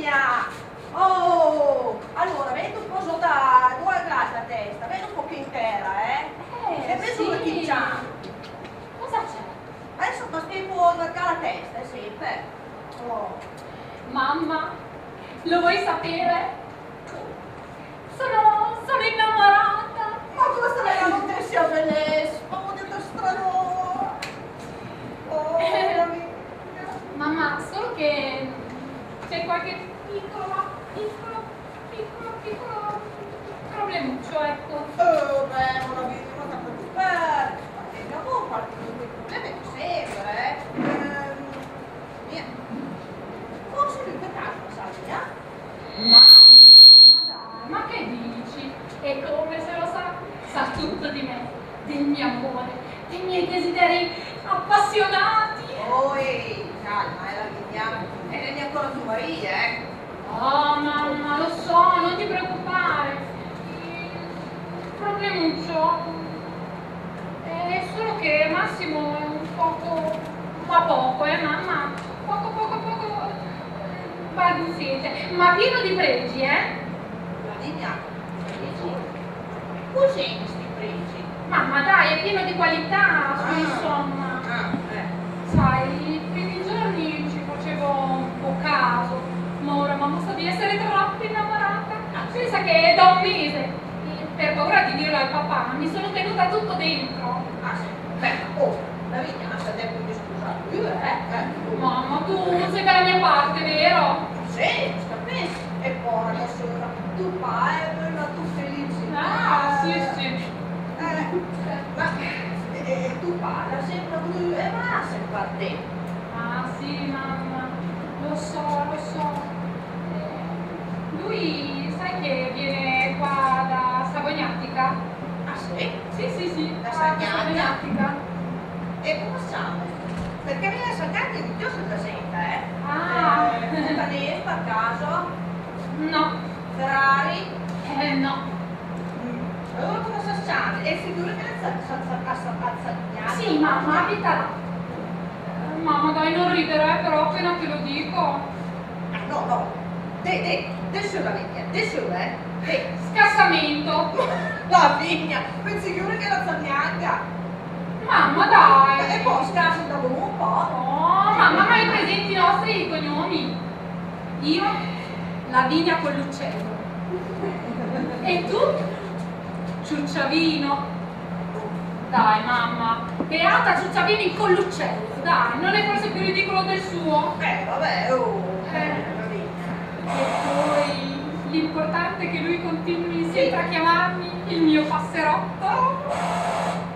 Lavinia! Oh! Allora, vedo un po' da due gradi la testa, vedo un po' che intera, eh? E penso sì. che c'ha. Cosa c'è? Adesso posso allargare la testa, è sempre. Oh. Mamma, lo vuoi sapere? Sono innamorata. Ma questa è la notizia bellissima, ho detto strano. Oh, mia. Mamma, solo che c'è qualche piccolo problemuccio, ecco. Beh, non avevi cosa preoccupare. Abbiamo qualche problema di sempre, Via. Forse lui per caso, sai, Ma dai, ma che dici? E come se lo sa? Sa tutto di me, del mio amore, dei miei desideri appassionati. Oi, calma, Lavinia. E ne è ancora tu Maria, Oh mamma, lo so, non ti preoccupare. Il problemuccio è solo che Massimo è un poco, ma poco, mamma, poco, balbuziente, ma pieno di pregi, Lavinia, cos'è questi pregi? Mamma dai, è pieno di qualità, insomma. Sai, i primi giorni ci facevo un po' caso, ma ora mamma sa di essere troppo innamorata. Pensa che da un mese, per paura di dirlo al papà, mi sono tenuta tutto dentro. Ah sì, beh, Lavinia, sta tempo di scusare, Mamma, tu sei dalla mia parte, vero? Sì, capisci? E poi adesso tu fai una tu felicità. Ah, sì. Ma tu parla sempre lui e va sempre a te. Ah, sì, mamma, lo so. Lui, sai che viene qua da Savognatica? Ah sì? Sì, Da Savognatica. E come sai? Perché viene a Sagnatica di Dio si presenta, Ah. Montanesco a caso? No, Ferrari? no. Allora come Sassani? E figura che a Sagnatica? Sì, mamma, abita là. Mamma, dai, non ridere, però appena te lo dico. No. Adesso la vigna, adesso Scassamento. La vigna, pensi che la Sagnatica? Mamma, dai. E poi scassa da un po'. Oh, mamma, ma hai presenti i nostri cognomi? Io, Lavinia con l'uccello. E tu? Ciucciavino. Dai, mamma, beata Ciucciavini con l'uccello. Dai, non è forse più ridicolo del suo? Vabbè, la vigna. E poi l'importante è che lui continui sempre a chiamarmi il mio passerotto.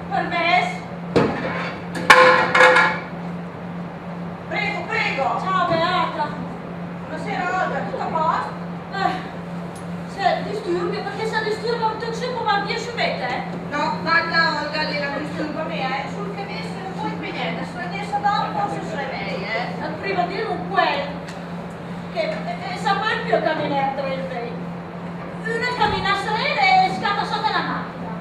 Permesso? Prego. Ciao Beata. Buonasera Olga, tutto a posto? Se disturbi, perché se disturba un tempo va via subete, No, guarda Olga, lì non disturba me, sul che mi essere un po' impegnata, se adesso dopo si sarei meglio, Prima di un quel che sapere più camminare tra il vei. Una cammina serena e scatta sotto la macchina.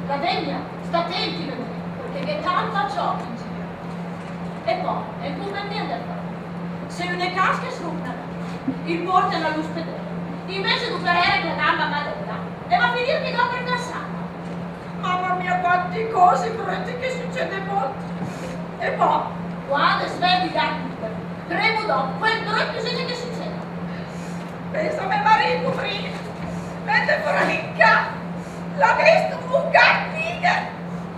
La veglia, sta attenti a me, perché che tanta ciò in giro. E poi, è il conveniente del fatto. Se una casca sfruttano, il porta alla luce pedere. Invece di operare con la gamba madera, e va a finire che dopo il cassano. Mamma mia, quante cose brutte che succede molto. E poi, Quando svegli da libero, premo dopo, quel brutto segno che succede. pensa a mio marito prima, mentre fuori in casa, l'ha visto un gattiga,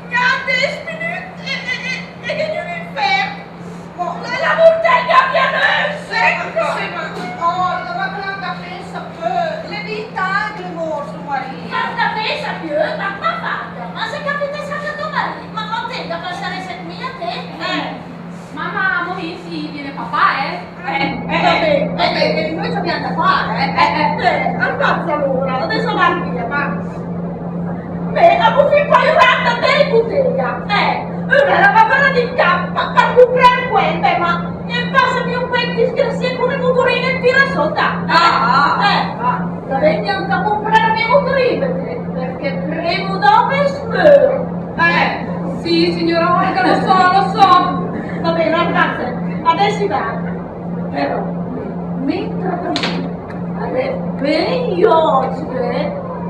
mi ha 10 minuti e che non è fermo. La montagna pianosa, ecco! Sì, ma guarda, pensa più, le vita anche le morso, Maria. Guarda, pensa più, ma fatta, ma se capite sempre domani, ma non tenta a passare settimana a te? Mamma, Morizzi, viene papà, Vabbè, noi ci abbiamo da fare, ammazza allora, adesso va via, ma... Beh, avevo fin poi urata per bottega, una lavavana di cappa per comprare quelle, ma ne passa più un quel disgraziato con le motorine in tira sotto. La vendiamo da comprare le motorine, perché premo dopo e smero. Sì, signora Olga, lo so. Va bene, ragazze, adesso va. Però, mentre prima, è meglio,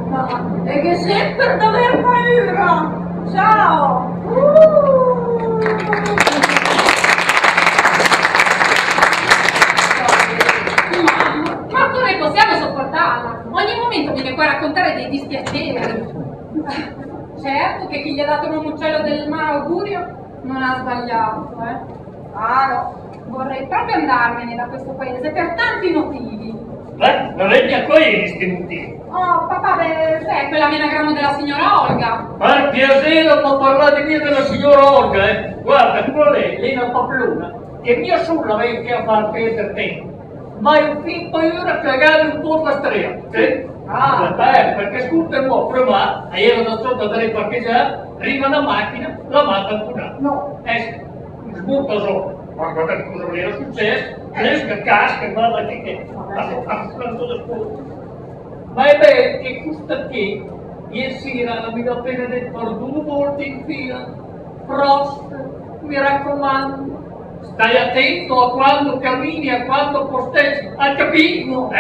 ma è che sempre d'aver paura. Ciao! Ma come possiamo sopportarla? Ogni momento viene qua a raccontare dei dispiaceri. Certo che chi gli ha dato un uccello del malaugurio non ha sbagliato, Ah no, vorrei proprio andarmene da questo paese per tanti motivi. Non è mia questi motivi. Oh, papà, è quell'amenagrammo della signora Olga. Per piacere, ma parlate mia della signora Olga, Guarda, lei è una paplona, e mia sorella vecchia a far perdere tempo. Ma è un film paura cagare un po' la strada, sì? Perché scusa un po' prima, e ero da sotto da parcheggiare, arriva una macchina, la manda a curare. No. Sbutta sopra. Ma guarda cosa era successo, esca, casca, guarda che ma è vero che questa qui, ieri sera mi ha appena detto 2 volte in fila, Prost, mi raccomando, stai attento a quando cammini, a quando posteggi, hai capito?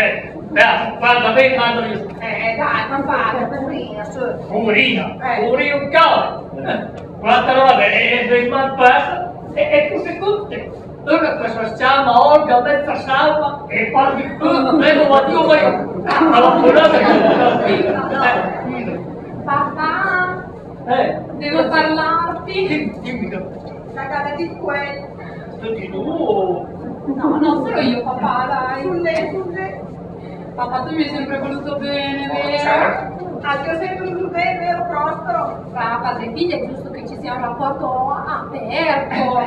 Guarda bene, mando io. Dai, ma fate, poverina, su. Poverina, poverina un cavolo. Quanta roba, e mal passa, e tu sei tutte. Una cosa si chiama Olga, mezza salva, e parli tu, prego, ma io voglio. Alla buonata che Papà, devo parlarti. Dimmi che Cagata di quello. di tu. No, non solo io, papà, dai. Sulle. Papà, tu mi hai sempre voluto bene, vero? Certo. Anche io sempre voluto bene, vero Prospero? Fra padre e figlio è giusto che ci sia un rapporto aperto.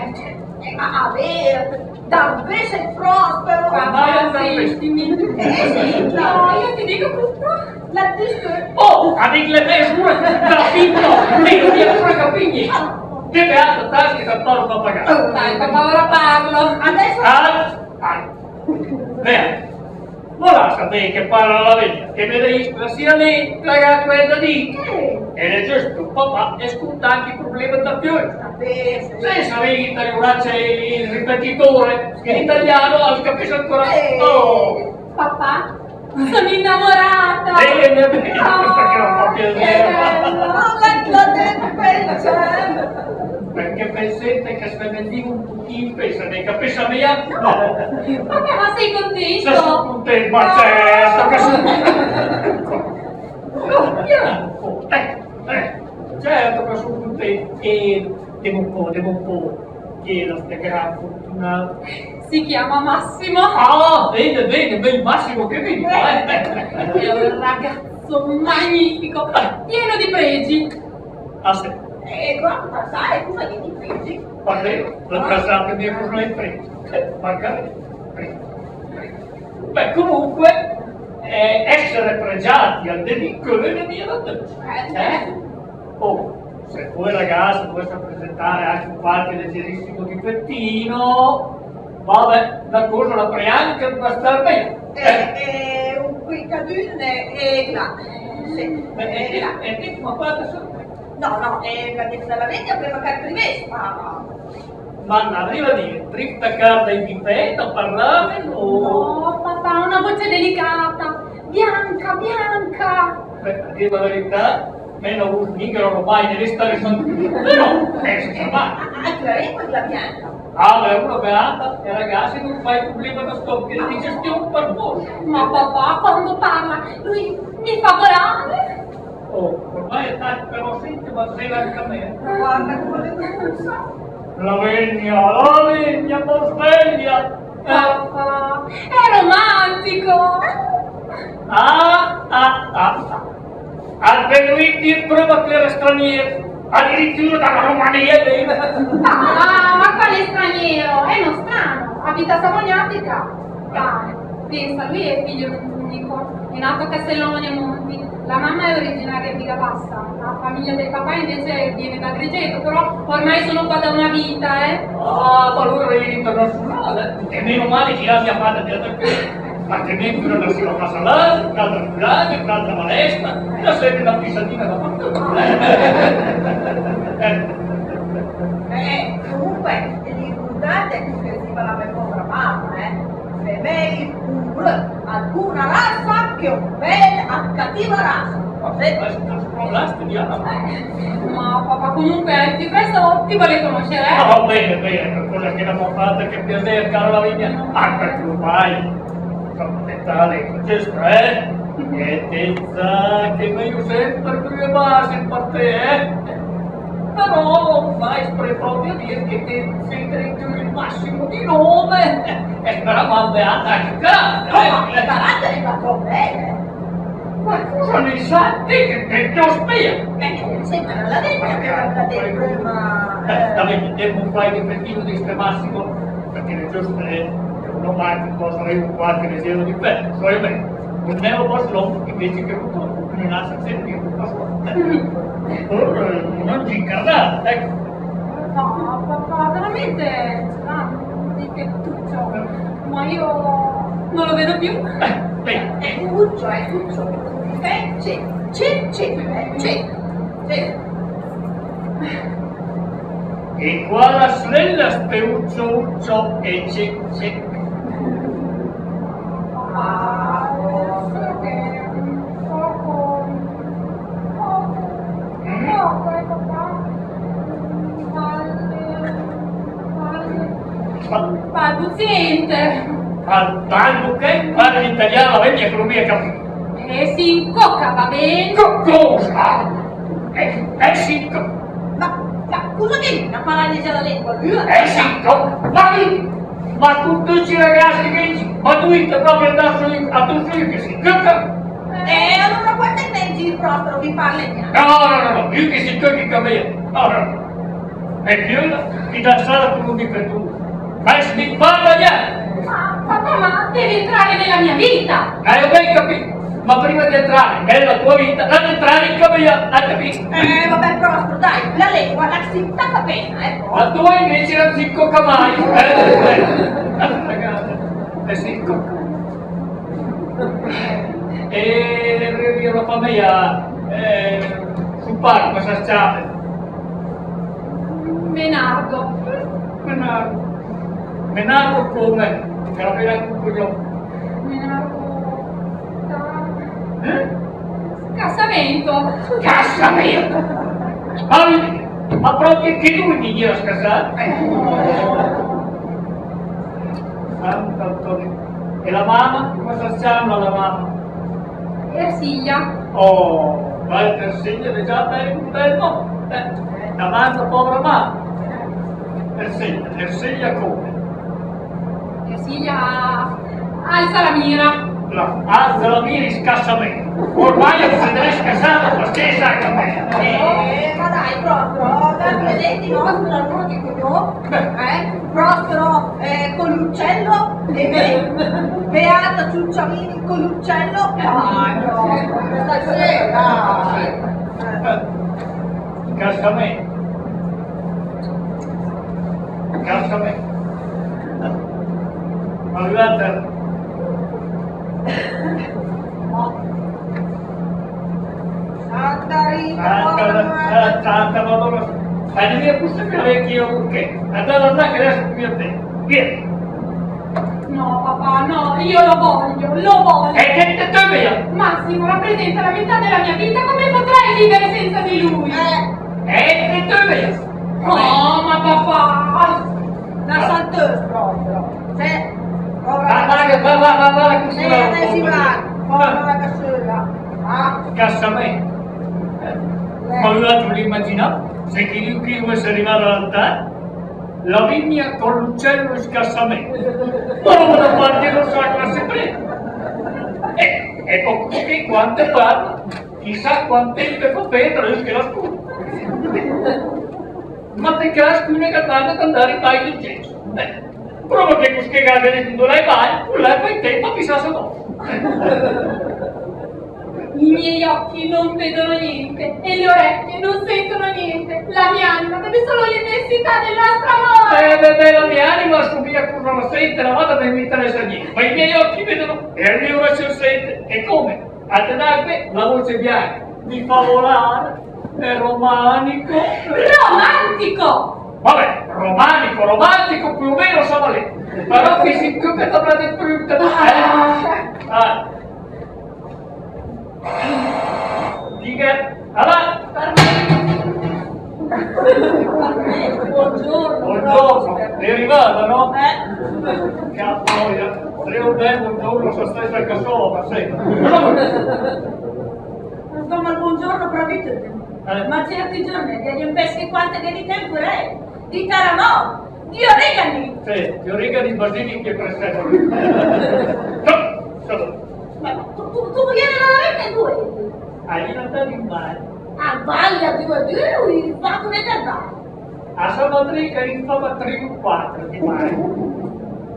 Aperto. Davvero sei Prospero? Papà, sentimi. No, io ti dico tutto. La disco. Oh, avec le mains pure, capito? Io ti ho capito. Che beato taschi che parlo papagaio. Dai, papà, ora parlo. Adesso. Bene. Voilà, sapete che parla la verità, che mi devi sia lì, che quella di. Ed è giusto, papà, e sconta anche il problema da più. Se sapevi italiano c'è il ripetitore, che in italiano non capisce ancora. Oh! Papà, sono innamorata. Bene, questa che non fa piacere. L'ho detto, Perché pensate che se ne dico un pochino, pensa, ne capisce mia? No. Vabbè, ma sei contento? Se sono contento, ma certo che sono certo che sono contento e devo un po' chiedere a questa gran fortuna. Si chiama Massimo. Ah, bene, bel Massimo che vedi, È un ragazzo magnifico, pieno di pregi. Ah, sì. Guarda, sai, cosa che ti pensi? Guarda, la casata mia cosa è presa. Magari. Beh, comunque, essere pregiati al dedicare le mie notizie. Oh, se poi ragazzi vuoi presentare anche qualche leggerissimo difettino, vabbè, la cosa la puoi anche bastare bene. Un quicadune e là. Sì, là. E te ma quante sono? No, perché se la vedi prima che arrivi. Ma non arriva a dire, dritta carta in difetto a parlare o... No, papà, ha una voce delicata, bianca. Beh, a dire la verità, meno un mica non ho mai ne restare santuino, però si fa. Anche la lingua di la bianca. Ah, beh, una beata, e ragazzi non fai problema da scoprire di gestione per voi. Ma papà, quando parla, lui mi fa volare. Oh, ormai è tardi, però senti, ma sei anche a me. Guarda come le usa. La vegna, posteglia. Papà, è romantico. Almeno il prova che era straniero, addirittura dalla Romania lei. Ma quale straniero? È nostrano, abita a Savognatica. Dai, pensa, lui è figlio unico, è nato a Castellonia Monti. La mamma è originaria di Gavassa, la famiglia del papà invece viene da Gregeto, però ormai sono qua da una vita, Ah, ma allora è internazionale. E meno male che la mia madre ti ha detto. Altrimenti una nazione a Casalà, un'altra a Milano, un'altra a Valesta, una sempre una pisatina da fattura. Comunque, l'importante è che si fa la memoria mamma, per me il pur, alcuna razza che obbede a cattiva razza. Scrollaste di Anna. Ma papà comunque ti presto ti vuole conoscere? Ah, bene, per cosa che l'abbiamo fatta, che piacere, caro Lavinia. Perché ormai sono tale questo, E te sa che meglio sempre due basi per te, Però ormai proprio a dire che te siete il massimo di nome. E speravamo beata anche Il carattere va troppo bene. Ma cosa ne sa te che te lo spia? Sembra la detta che aveva detto prima. Avete tempo un paio di pettino di ste massimo, perché le giuste uno manca cosa un qualche mesiero di pezzo, cioè bene. Un neo posto invece che un non ha sentito tutta sua. Non ci incarnate, ecco. No, papà, veramente di che tuccio, ma io non lo vedo più. Bene. È Tuccio. Sì. E qua la sorella speuccio e c'è. Solo che poco, papà. Balbuziente. Tanto che parla l'italiano, la mia economia capita. E si incocca, va bene? Cosa? Sì, Ma cosa che non parlare già la lingua? sì, ma tu tutti i ragazzi che dici, ma tu proprio a tu che si cocca? Allora quante mezzi il Prospero vi parla? No, io che si cocca con me. No. E più ti danzare come un difetto. Ma si parla già. Papà, ma devi entrare nella mia vita! Hai ben capito? Ma prima di entrare nella tua vita, ad entrare in cabina, hai capito? Vabbè, Prospero, dai, la lingua la si tacca appena, ecco. La tua invece non si cocca mai. Ragazzi, si cocca. E io la famiglia sul parco, cosa state? Menardo. Menardo come? Che la vedo anche un coglione. Menardo. Scassamento. Cassamento! Ma proprio che lui mi glielo scassare? Sant'Antonio. E la mamma? Cosa chiama la mamma? Ersilia. Oh, vai per segno già per un bel nome. La mamma, povera mamma. Ersilia come? Ersilia alza la mira. Alza la mira in scassamento. Ormai se ne è scassato, ma stessa a me. Ma dai, Prospero, vedete nostro lavoro di cognome? Prospero con l'uccello e me, Beata Ciucciavini con l'uccello. Dai, Prospero, questa sera. Scassamento. Ma guarda. Santa Rita, Santa Madonna. La mia possibile vecchio che andava là che adesso qui a te. Vieni. No, papà, no, io lo voglio. E che te dove? Massimo rappresenta la metà della mia vita, come potrei vivere senza di lui? E che dove? Oh, ma papà! la Santos Prospero. Se, Va, ne si va, povera la cassola. Cassamento. Ma l'altro l'immaginavo, se chi fosse arrivato all'altare, la vigna con l'uccello in scassamento. Ma non da parte non sa classe prima. E poco che quante parla, chissà quante tempo fa Pedro che la scuola. Ma te casco una catana ad andare in paio di gesso. Prova che non spiegare che non l'hai mai, non l'hai mai tempo, chissà se no. I miei occhi non vedono niente e le orecchie non sentono niente. La mia anima vede solo l'immensità del nostro amore. La mia anima subia cosa la sente, la vado per interessa niente. Ma i miei occhi vedono e il mio orecchio sente. E come? A tenere la voce bianca mi fa volare, è romanico. Romantico! Vabbè, romantico più o meno sa valere. Però che si che dovrà di brutta. buongiorno, sono stata a casova, senta. Insomma, il buongiorno provviste. Ma certi giorni degli investi quante che di tempo è? Di Taranò, di origani. Sì, di origani, basilichi e presepe. Ma tu vieni alla vecchia due? Hai andato in mare. A vaglia due, fa come te va? A Salvatrica in fama 3 o 4 di mare.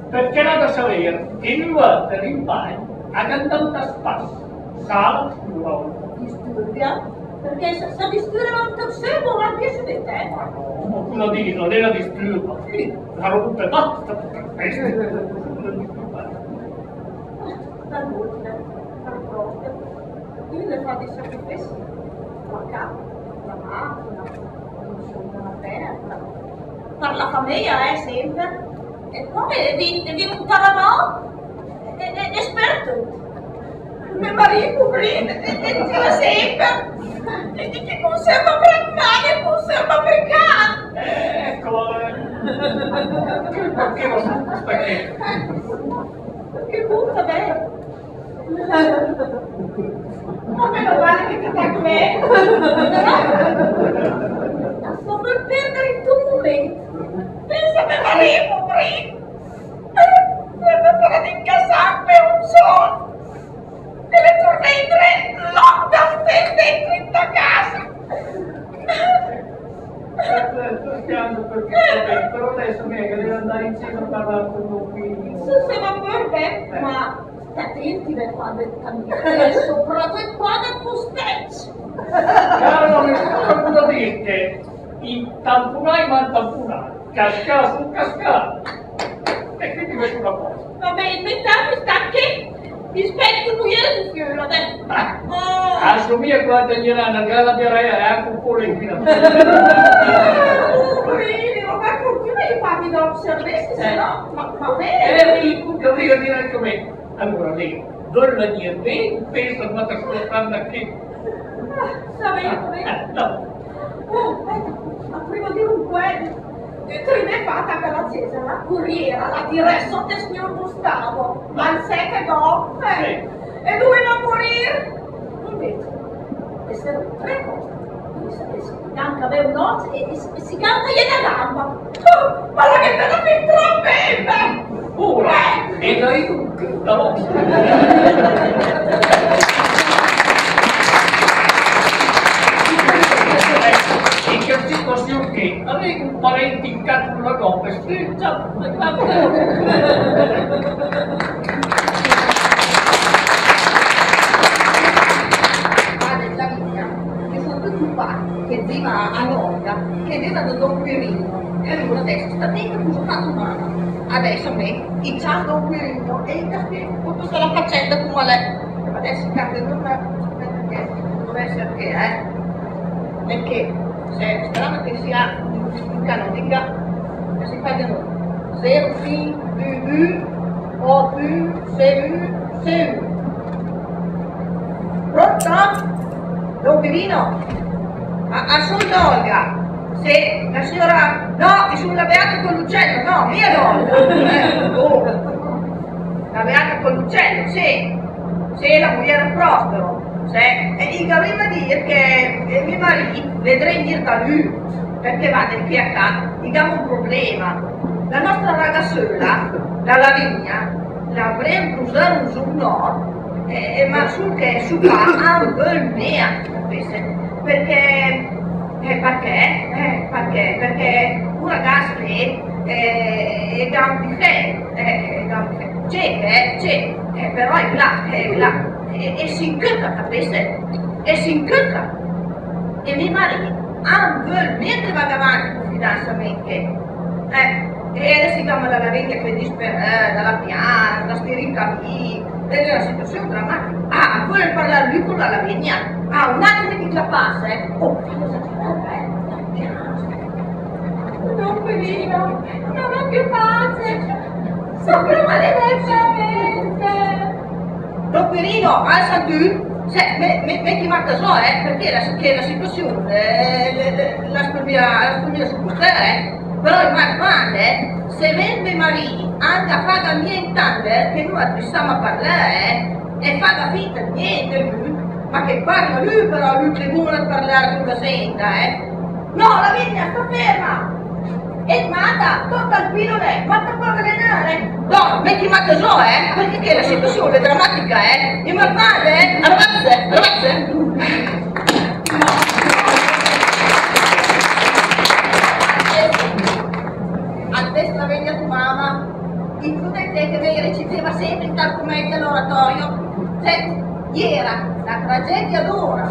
Perché la da sapere che in volta in mare ha cantato a spasso. Sala, l'uomo. Disturbia? Perché se disturbia non ti osservo, ma piace di te. Ma no, tu lo dici, non è la disturba. La rotta basta per questo. Per molti, per proprio. Io le fate i sacrifici. La casa, la macchina, la terra. Per la famiglia, sempre. E poi devi un Taranò esperto. Mio marito, prima, e tira sempre. E che conserva per mani e conserva per cane. Eccolo. Perché lo so, perché? Che butta, vero? Ma meno male che ti attacco me. Sto per perdere il tuo momento. Pensa a mio marito, prima. Deve fare di incassare per un soldo. Deve tornare in lockdown dentro in tua casa. Sto spiando perché vabbè, però adesso mi è che deve andare in cielo a parlare con tuo figlio. Se va bene, ma stai attenti per quando è cambiato, soprattutto quando è posteccio. Caro, non mi sto dirti, in tampunai ma tampunai, cascare su cascare. E quindi vedo una cosa. Vabbè, intanto sta che ti spegni tu ieri di fiore adesso. Assomiglia quando gli era una grande diarrea e anche un po' l'inquina. Poverini, ma per fortuna gli fammi da servizi, se no, ma bene. Devo dire anche me. Allora, lei, non la niente, penso che vada ascoltando qui. Sapete? No. Ma prima di un quello. Trine fatta per la Cesare, la corriera, la diresso del signor Gustavo, ma il che do, e doveva morire. Invece, queste 3 cose. Si canta per notte e si canta la gamba. Ma la che te la fin troppo Ora, e noi tutti, da vostra. In che situazione che avevi un parente in casa con la gomma e stringia. Che viva a Londra, che viva da Don Quirino, e allora adesso sta dentro cosa ha fatto male. Adesso a me, il ciao Don Quirino, e da con tutta la faccenda come lei. Adesso il capo non deve essere che, perché se sperando che sia in canonica, che si fa di noi. 0, P, U, O, U, C, U. Pronto? Don Quirino? Assunta Olga, se la signora, no, che sulla beata con l'uccello, no, mia donna, la beata con l'uccello, sì, la moglie Prospero, e gli arriva a dire che mio marito vedrei dire da lui, perché va del PH, gli diamo un problema, la nostra ragazzuola, la Lavinia, l'avremmo usato un sul nord, ma sul che su qua ha un bel mea, capisce? Perché un ragazzo lì è da un c'è, però è là, e si incocca, capisce? E si incocca. E mio marito ha un bel mentre va avanti con fidanzamento, e adesso si chiama dalla vecchia che disperata, dalla piana, da stirica lì, è una situazione drammatica. Vuole parlare lui con la Lavinia. Un attimo che già passa, Oh, fallo esagerare, Non Quirino, non ho più pace. Soffro maledettamente. Don Quirino, alza tu. Metti marca so, perché la situazione, la spia su questa, Però guarda, se vende marini, anche a fare niente che noi stiamo a parlare, e fa da finta di niente, ma che parla lui però, lui che vuole parlare con la gente, No, la vigna, sta ferma! E mata, tutto al pilone, matta per avvelenare! No, metti matta so, perché che la situazione è drammatica, E malvade, ragazze! Adesso la vedi a tua mamma, include te che lei reciteva sempre in tal commedia all'oratorio. Ieri la tragedia d'ora.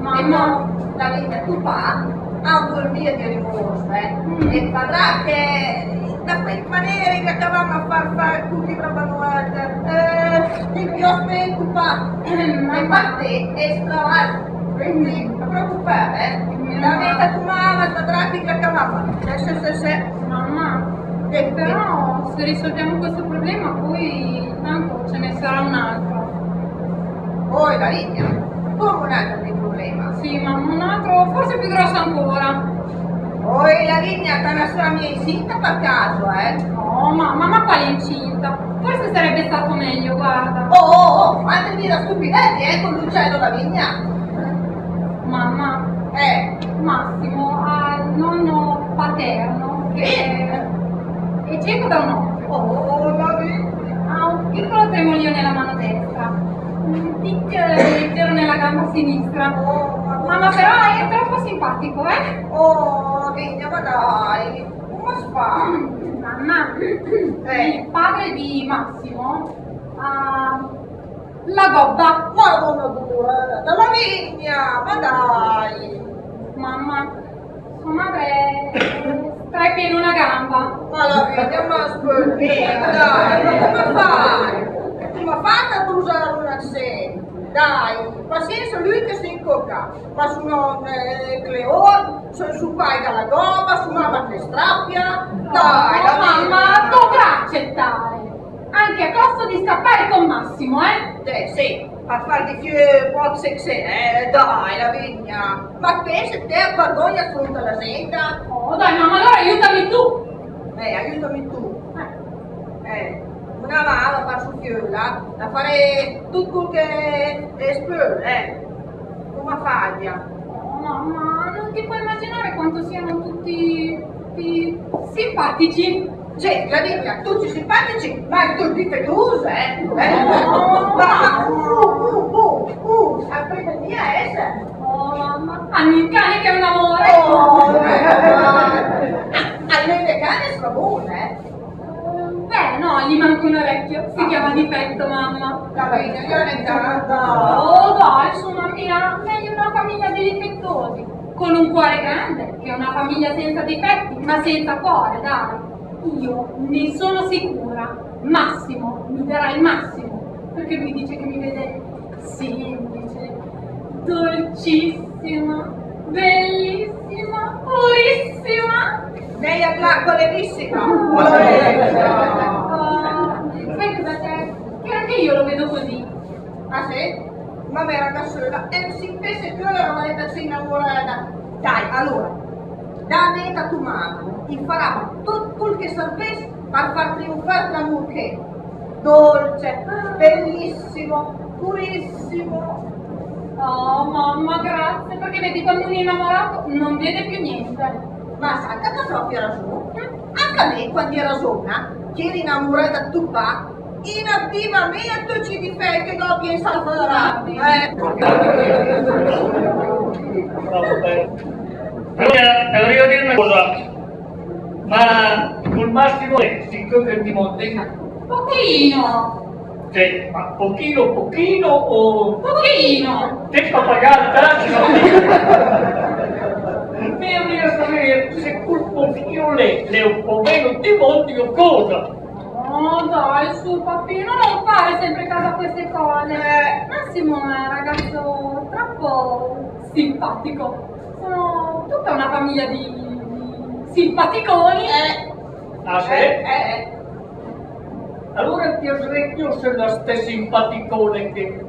Mamma. La vedi a tuo papà ha un dormire di rimorso, e farà che da quel maniera che acabavamo a far tutti bravanuate, il mio aspetto papà, ma infatti è stravato, quindi non preoccupare, la vedi a tua mamma, sta pratica che acabava, Mamma, però se risolviamo questo problema poi tanto ce ne sarà un altro. Poi la linea, come un altro di problema. Sì, mamma, un altro forse più grosso ancora. Poi la linea sta una sua mia incinta per caso, No, mamma, ma quale incinta? Forse sarebbe stato meglio, guarda. Oh, fatemi la stupidezza, con l'uccello la vigna. Mamma, Massimo ha il nonno paterno che è cieco da un occhio. Oh, la vigna. Ha un piccolo tremolio nella mano destra, un ticchio leggero nella gamba sinistra. Mamma, però è troppo simpatico, Oh, vigna, ma dai, come si fa? Mamma, il padre di Massimo ha la gobba. Madonna dura, dalla vigna, ma dai. Mamma, sua madre strepia in una gamba. Ma la vigna, ma aspetta, dai, ma come fai? Come fai ad usare un accento? Dai, pazienza, lui che si incocca, ma su non Cleor, su pai dalla gobba, su mamma che strappia, dai, la Mamma dovrà accettare, anche a costo di scappare con Massimo, Sì, a far di più pozze dai, la vigna. Ma pensa te a vergogna affronta la senta? Oh, dai mamma, allora aiutami tu. Aiutami tu. Una mano fa su fiola, da fare tutto quel che è spur, come faglia. Oh, mamma, non ti puoi immaginare quanto siano tutti simpatici. Sì, la vigna, tutti simpatici, ma tutti fetosi, a prima mia essere. Oh, mamma, hanno il cane che è un amore. Almeno il cane sono buone, Beh, no, gli manca un orecchio, si chiama difetto, mamma. La vigna, io ne canto. Oh, dai, su mammina, meglio una famiglia di difettosi, con un cuore grande, che una famiglia senza difetti, ma senza cuore, dai. Io ne sono sicura, Massimo mi darà il massimo, perché lui dice che mi vede semplice, dolcissima, bellissima, purissima. Lei è l'acquolerissima. Sai cosa c'è? Che anche io lo vedo così. Ah sì? Ma me ragazzona, e si pensa che io ero una si innamorata. Dai, allora, da me da tua mamma, ti farà tutto quel che sapessi per far trionfare l'amore che dolce, bellissimo, purissimo. Oh mamma, grazie, perché vedi quando un innamorato non vede più niente. Ma sai che ha proprio ragione? Anche a me, quando ero zona, che eri innamorata da tuo papà, inattivamente ci difetti che dopo in salvarà. Allora, devo dire una cosa, ma col massimo è siccome ti monti? Pochino, Cioè, ma pochino o... pochino. Te papagata? Io voglio sapere se quel pochino lei è un po' meno ti monti o cosa? Oh dai, su papino, non fare sempre caso a queste cose. Massimo è un ragazzo troppo simpatico. Sono tutta una famiglia di simpaticoni. Ah sì? Allora ti srecchio se la stessa simpaticone che...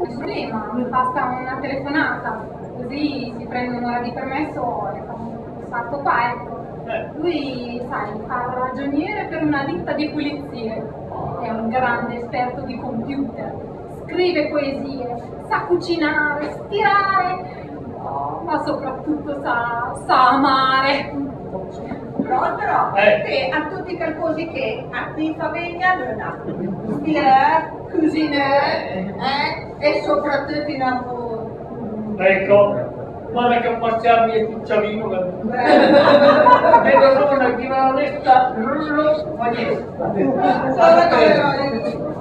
Nessun problema, mi basta una telefonata, così si prende un'ora di permesso e fanno salto qua, ecco. Lui, sai, fa ragioniere per una ditta di pulizie. È un grande esperto di computer. Scrive poesie, sa cucinare, stirare, ma soprattutto sa amare. Però, te a tutti quei cose che a ti fa venire una stirare, cucinare, e soprattutto in amore. Ecco, guarda che passiamo il cucciolino. Vedo una che va all'esta,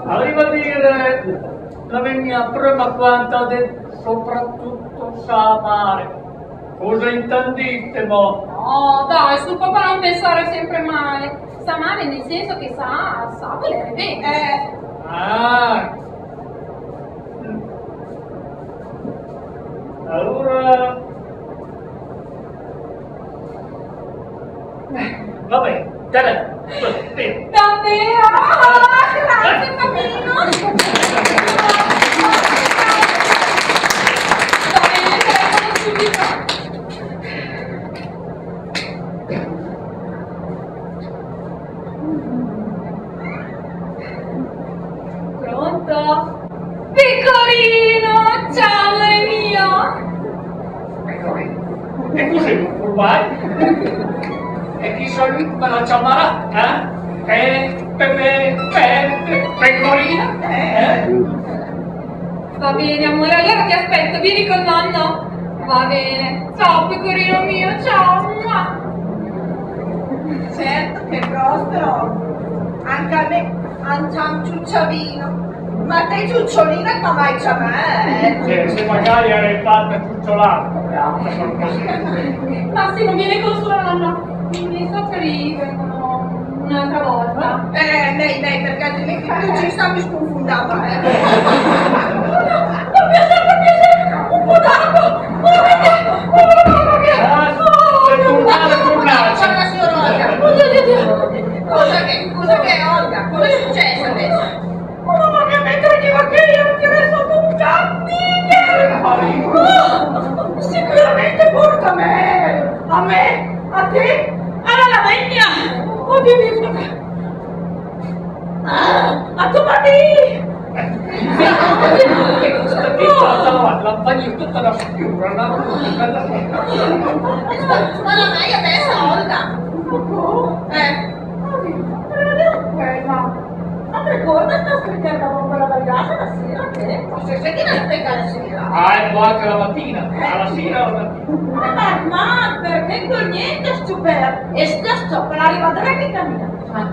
arriva a dire la mia prima quanta soprattutto sa amare. Cosa intendite, mo? No, dai, sul papà non pensare sempre male. Sa amare nel senso che sa volere bene. Ah! Allora... Vabbè, dai, Davvero? Grazie, bambino! Va bene, telefono subito. Pronto? Pecorino! Ciao, amore mio! E così, ormai? E chi sono lui me la chiamerà? Pecorina? Va bene, amore, allora ti aspetto, vieni con nonno. Va bene. Ciao, pecorino mio, ciao. Mua. Certo che Prospero, anche a me, anche un ciucciolino. Ma te ciucciolina che mai c'è me? Se magari avrei fatto cucciolato. Massimo, vieni con sua nonna. I suoceri vengono un'altra volta. Lei, perché altrimenti tu ci stavi sconfondendo, Per piacere, un po' d'acqua. Guarda, signora Olga. Cosa che è Olga? Cosa è successo adesso? Oh, mamma mia, mentre dico che io ti resto un cammino! Sicuramente porta a me! A me? A te? Alla lavagna! Oddio mio, A tua madre! La bagni tutta la schiura, Ma la vai adesso, Olga! Ma ricorda sta scrivendo con quella ragazza la sera che? Ma se sei che la spiega la sera? ecco anche la mattina, alla sera o la mattina. Ma perché con niente stupendo? E sto per arrivare che cammina.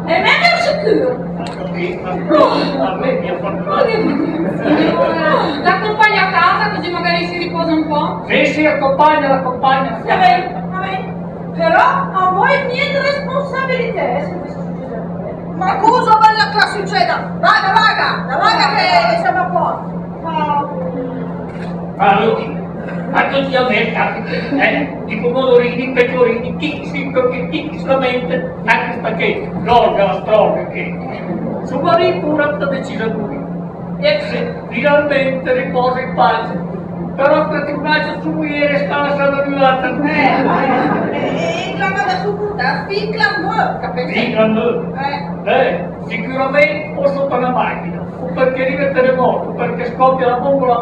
E me ne sicuro. A me mi ha fatto l'accompagno a casa così magari si riposa un po'. Sì, accompagna. Va bene. Però a voi niente responsabilità su questo succede. Ma cosa bella che succeda? Vaga che siamo a posto. a tutti a me capita, di pomodorini, pecorini, chicchi solamente, anche perché l'orga la stroga che suo marito ora ha deciso lui. E se finalmente riposa in pace, però per tornare su ieri sta salutata. Glömma da succuta, figla capisci? Sicuramente o sotto una macchina, o perché arriva il terremoto, o perché scoppia la bombola,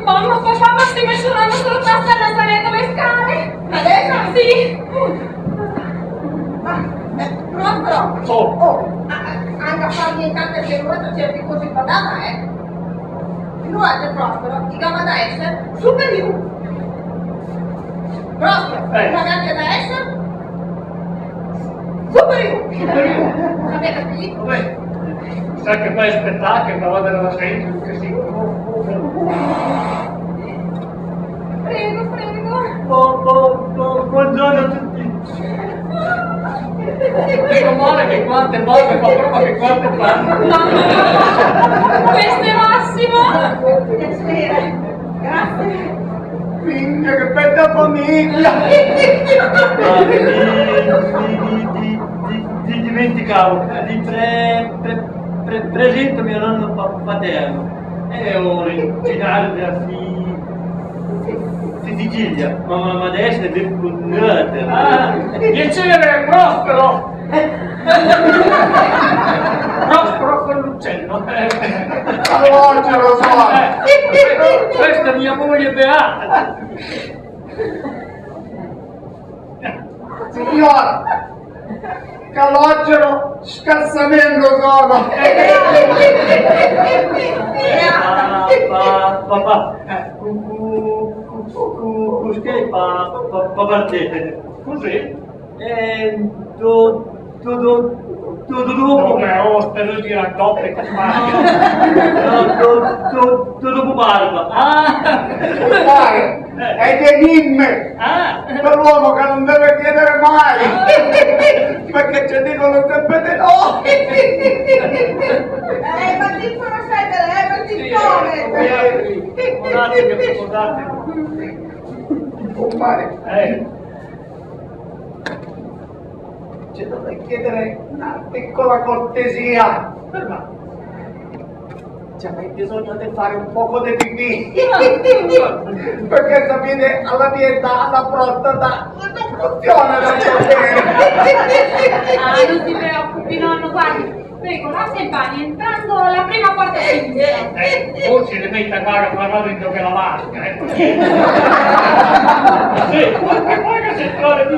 Mamma, papà, ma stai messo la nostra tazza alla saletta le scale? Adesso? Sì. Pronto? Oh. Anche a fargli tante serate certi così badata, Nuote Prospero, di gamma da essere, superiore. Prospero, ragazzi da essere, superiore. Avete capito? Vabbè, sa che fai spettacolo, ma vado alla sera, che sì. Prego. Buongiorno a tutti. Dico male che quante volte fa prova che quante fanno. Questo è Massimo. Grazie. Minchia che bella famiglia! Ti dimenticavo, ti presento mio nonno paterno. È originale della figlia. Di Sicilia, ma adesso è defunata. Piacere, Prospero! Prospero con l'uccello. Allora lo so. Questa è mia moglie Beata. Signora, calogero, scazzamento sono. Papà, cos'è partite? Così? Dopo Spero di raddoppio che fai. dopo barba. Dai, è enigme. Per l'uomo che non deve chiedere mai. Perché ci dicono sempre di no. Ma ti farò sedere, ma ti come? Scusate. Compare, ci dovrei chiedere una piccola cortesia. C'è bisogno di fare un poco di pipì. Perché sapete, alla mia età, la prostata non funziona da bene. Non si preoccupi, nonno, guardi. Prego, lascia il bagno, entrando la prima porta a sinistra. Forse le metta qua a parlare che la vasca, Sì, ma poi che si trova di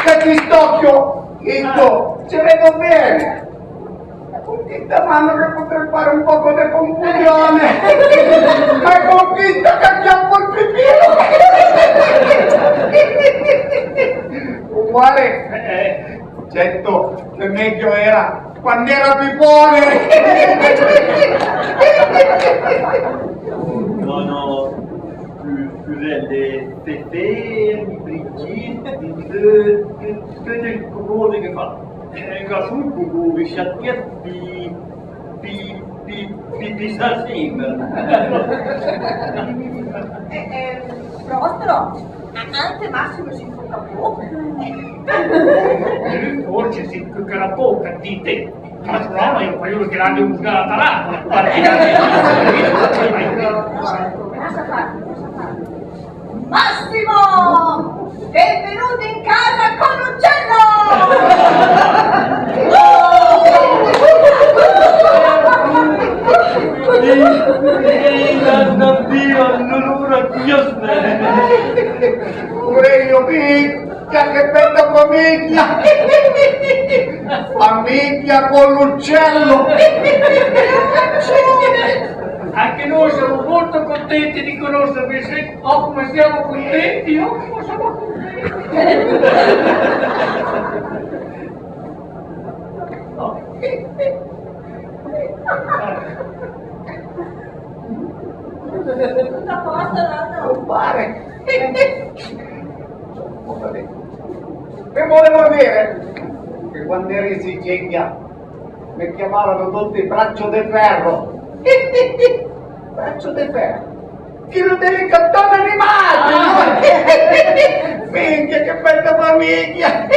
Che ti stocchio, Ito, ci vedo bene. Con questa mano che potrei fare un poco di confusione. Ma con questa che acchiappo il pipino. Uguale. Certo, che meglio era quando era pipone. No, scusate, Pepe, Brigitte, tutte cose che fa. Sul cucù, vi sciattiati, sa sempre. Prostro, anche Massimo si fa bocca. Forse si tocca la bocca di te. Ma no, io voglio che l'abbia usata la tarantola. Cosa fare? Massimo! Benvenuto in casa con Dio, non ora Pure io picchia, che bella famiglia! Famiglia con l'uccello! Anche noi siamo molto contenti di conoscervi, se come siamo contenti, come siamo contenti. Tutto a posto, nonno? Non pare! E volevo dire che quando eri in Sicilia mi chiamavano tutti braccio di ferro. Braccio di ferro. Tiro delle cattone animate! Minchia, che bella famiglia!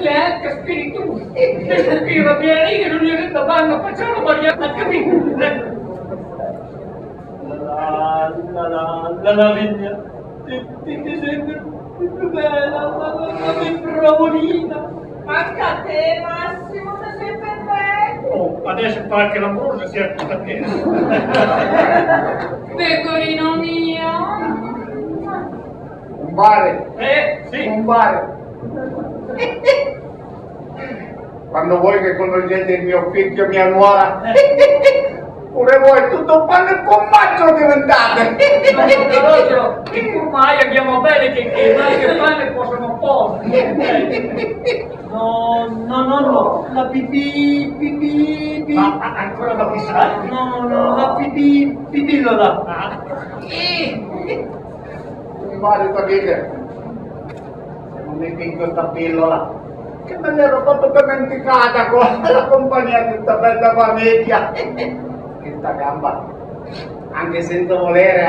C'è anche spirito. E sospira bene che non gli è detto vanno, facciamo Maria, capito? La vigna, ti sembra più bella, la bravolina. Anche a te, Massimo, sei sempre bello. Oh, adesso pare che la borsa sia tutta piena. Pecorino mio. Un bare, Sì. un bare. Quando voi che conoscete il mio figlio, mia nuora, pure voi tutto pane e formaggio diventate. Però i formai andiamo bene che mai che pane possono porre. No, la pipì. Ma ancora da pisare? No, la pipillola. Un bare, sapete, se non mi pingo questa pillola, che me l'ero fatto dimenticata con la compagnia di questa bella famiglia. Questa gamba, anche senza volere,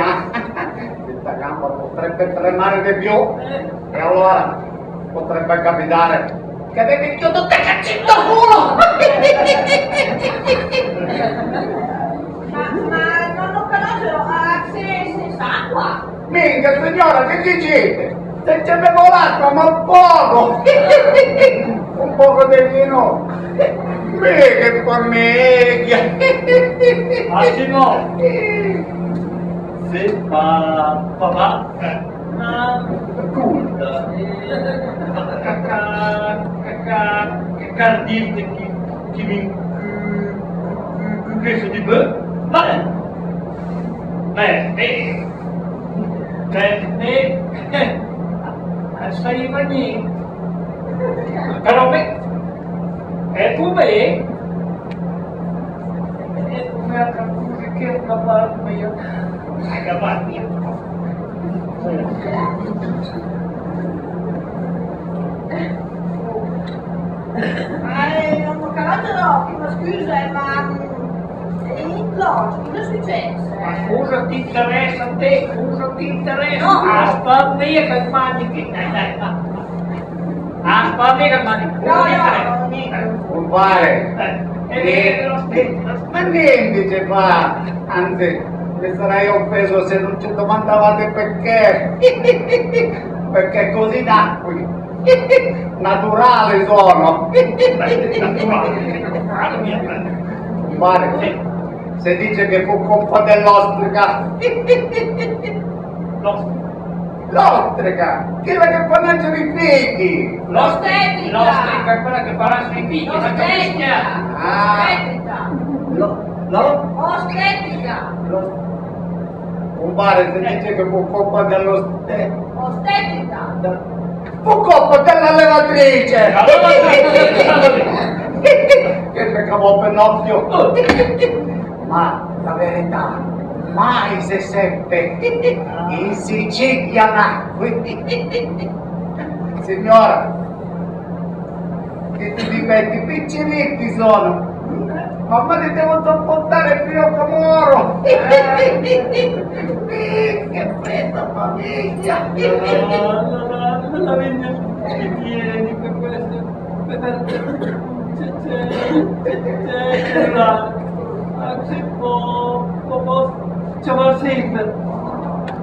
questa gamba potrebbe tremare di più e allora potrebbe capitare che avevi chiuso te caccetto culo! Ma nonno Calogero, se sa qua? Minchia signora, che dicete? Se ci avevo l'acqua, ma poco! Un poco di vino! Che famiglia! Massimo, Se papà, una culta. Car dirti che mi questo di beh? sai ma niente. Però me, e tu me, e un'altra cosa che una parte mia, hai capito? Nonno Calogero, ma scusa, ma in logica, cosa è successo? Ma cosa ti interessa a te? Cosa ti interessa? No. Aspetta che mandi Aspetta che mandi No, niente. Compare! Ma niente ci fa! Anzi, mi sarei offeso se non ci domandavate perché! Perché così nacqui! Naturale sono! Compare, se dice che fu colpa dell'ostrica! L'ostrica! Quella che fa nascere i figli! L'ostetrica è quella che farà sui figli, ma Ostetrica! Ostetrica! Compare, se dice che fu colpa dell'ostrica! Ostetrica! Fu colpa dell'allevatrice! Che peccavo Pinocchio! Ma la verità, mai si seppe, in Sicilia nacque. Signora, che ti difetti picciritti sono, ma me li devo sopportare più che moro. Che bella famiglia. La vegna che tieni per questo, c'è la, c'è c'è sempre.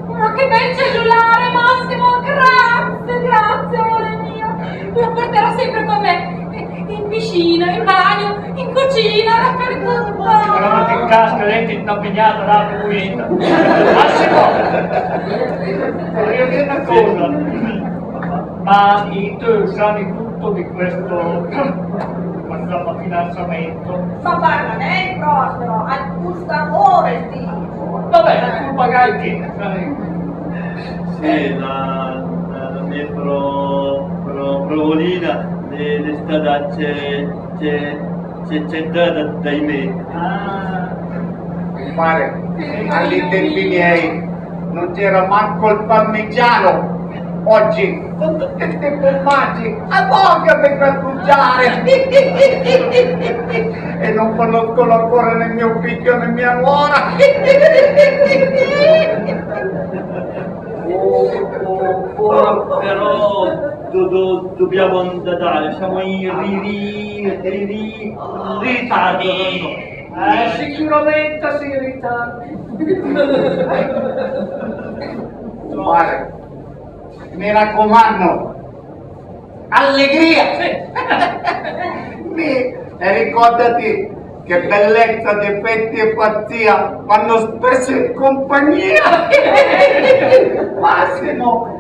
Ma che bel cellulare, Massimo! Grazie, amore mio! Lo porterò sempre con me! In piscina, in bagno, in cucina, dappertutto! Ma che casca, lei ti sta impegnata là per pulita. Massimo! Voglio dire una cosa. Ma i tu sai tutto di questo fidanzamento? Ma parla lei, Prospero, al gusto amore, sì. Vabbè, tu pagai che? Sì, la mia provolina è stata c'è dai me. Compare, agli tempi miei non c'era manco il parmigiano. Oggi, con tutti questi formaggi, a voglia per grattugiare! E non conoscono ancora né mio figlio né mia nuora! Ora però dobbiamo andare, siamo in ritardo. Sicuramente si ritarda. Compare, mi raccomando, allegria! E ricordati che bellezza, difetti e pazzia vanno spesso in compagnia! Massimo!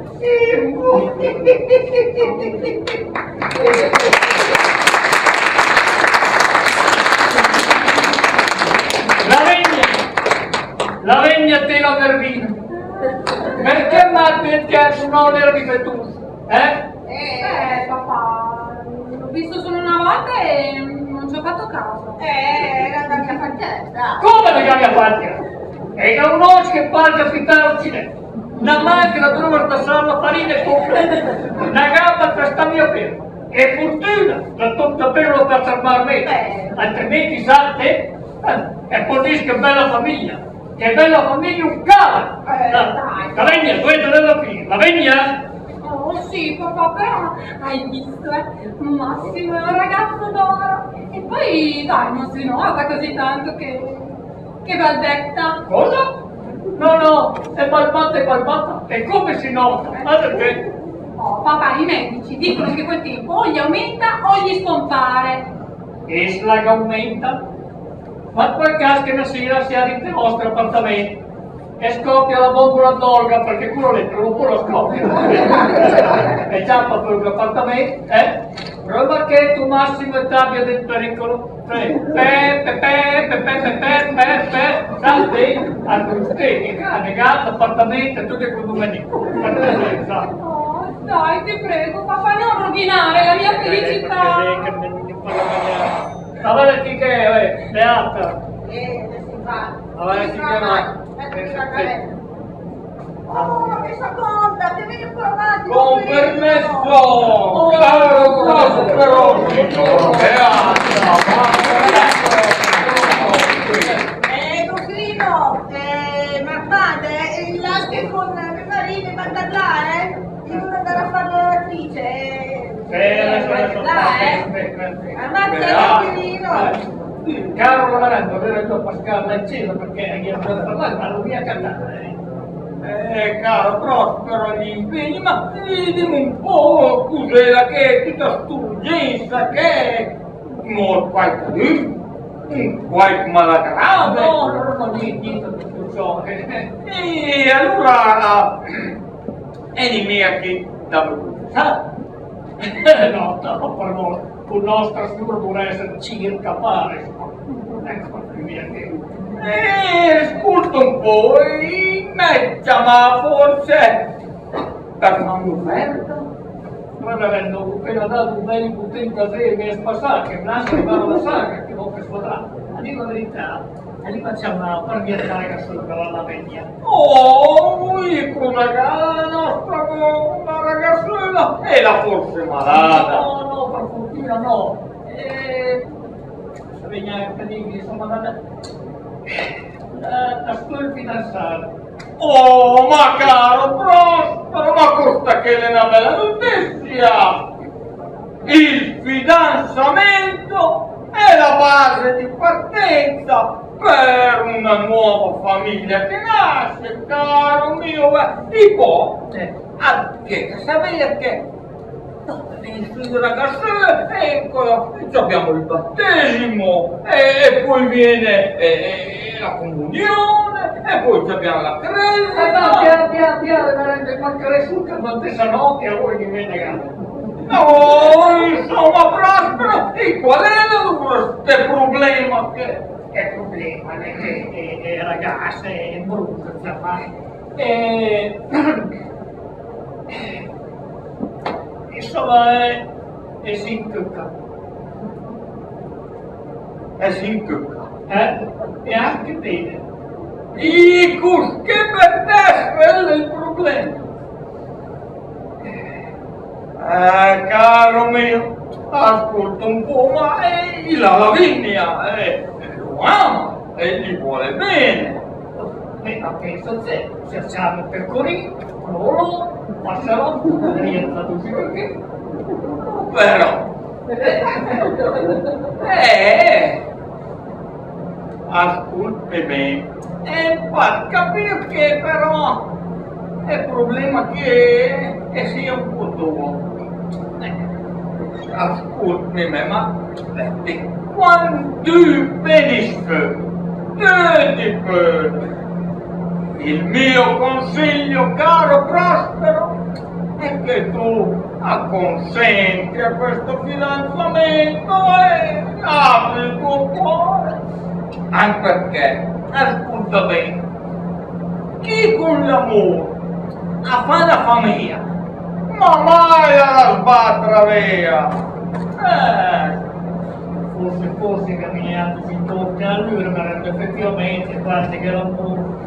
La vegna te la verbina. Perché mi ha detto un onere difettoso? Papà, l'ho visto solo una volta e non ci ho fatto caso. Era la mia fattezza. Come la chiami a patria? E da un'oggi che parte a fittare l'Occidente. Una macchina per una tassare la farina e comprare. Una gamba per sta mia ferma. E fortuna da tutto per per salvarmi. Altrimenti sante e poi dici che bella famiglia. Che bella famiglia un cava. La vegna, due della figlia. La vegna? Oh, Oh sì, papà, però hai visto, Massimo è un ragazzo d'oro. E poi, dai, non si nota così tanto che baldetta. Cosa? No, è balbata. E come si nota? Ma perché? Oh, papà, i medici dicono che quel tempo o gli aumenta o gli scompare. E slag aumenta? Ma quel caso che una sera si arriva nel vostro appartamento e scoppia la bombola d'olga perché quello lì per un po' lo scoppia. E ciappa per l'appartamento, roba che tu Massimo e t'abbia del pericolo. Salve, a tutti, cane, gatto, appartamento, tutte quelle domeniche. Oh, dai, ti prego, papà, non rovinare la mia felicità. Avanti che, beata. Si fa. Avanti che va. Oh, che seconda, che vieni qua avanti. Con permesso, caro Prospero, Cocrino, ma guarda, lascia con mio marito e manda là, io devo andare a fare la lavatrice. Ammazza il Cocrino. Caro lavorando, avere il Pascal acceso perché gli abbiamo parlato, ma non via cantare. Caro Prospero, gli impegni, ma dimmi un po' cos'era che tutta st'urgenza che non qualche qualche malagrave. No, non dico tutto ciò. E allora, è di me che da Sa? No, per noi, con nostra signora dovrà essere circa pare. Ecco, via che... ascolta un po', ma forse per fare un'offerta? Avendo appena dato un bel buttino da sé che è spassato, che lascia arrivare la saga, che non per squadrare. A dire la verità, e lì facciamo una parmietta ragazza dalla veglia. Oh, cosa che la nostra una ragazzina è la forse malata. No, per fortuna no. Sveglia per dire, insomma, la sto fidanzata. Oh, ma caro Prospero, ma questa che è una bella notizia! Il fidanzamento è la base di partenza per una nuova famiglia che nasce, caro mio, tipo, che sapete che il figlio ragazzo, ecco, abbiamo il battesimo, e poi viene la comunione, e poi abbiamo la cresima. Piano, ma cresciuta quante notte a voi mi viene. No, insomma, Prospero, e qual è questo problema? Che problema, che ragazze è brutto, insomma. Insomma, è sincucca. È sincucca. E anche bene. Icus, che per te quello è il problema. Caro mio, ascolta un po', ma la Lavinia lo ama e gli vuole bene. Ma penso se siamo per corri, loro passerò, rientra tutti perché. Però, ascolti bene, fa capire che però è il problema che sia un po' dopo. Ascolti me, ma quando tu finisci, ti puoi. Il mio consiglio, caro Prospero, è che tu acconsenti a questo fidanzamento e apri il tuo cuore. Anche perché, ascolta bene, chi con l'amore fa la famiglia, ma mai la sbatterà via. Forse camminiamo si tocca a lui, ma effettivamente parte che l'amore.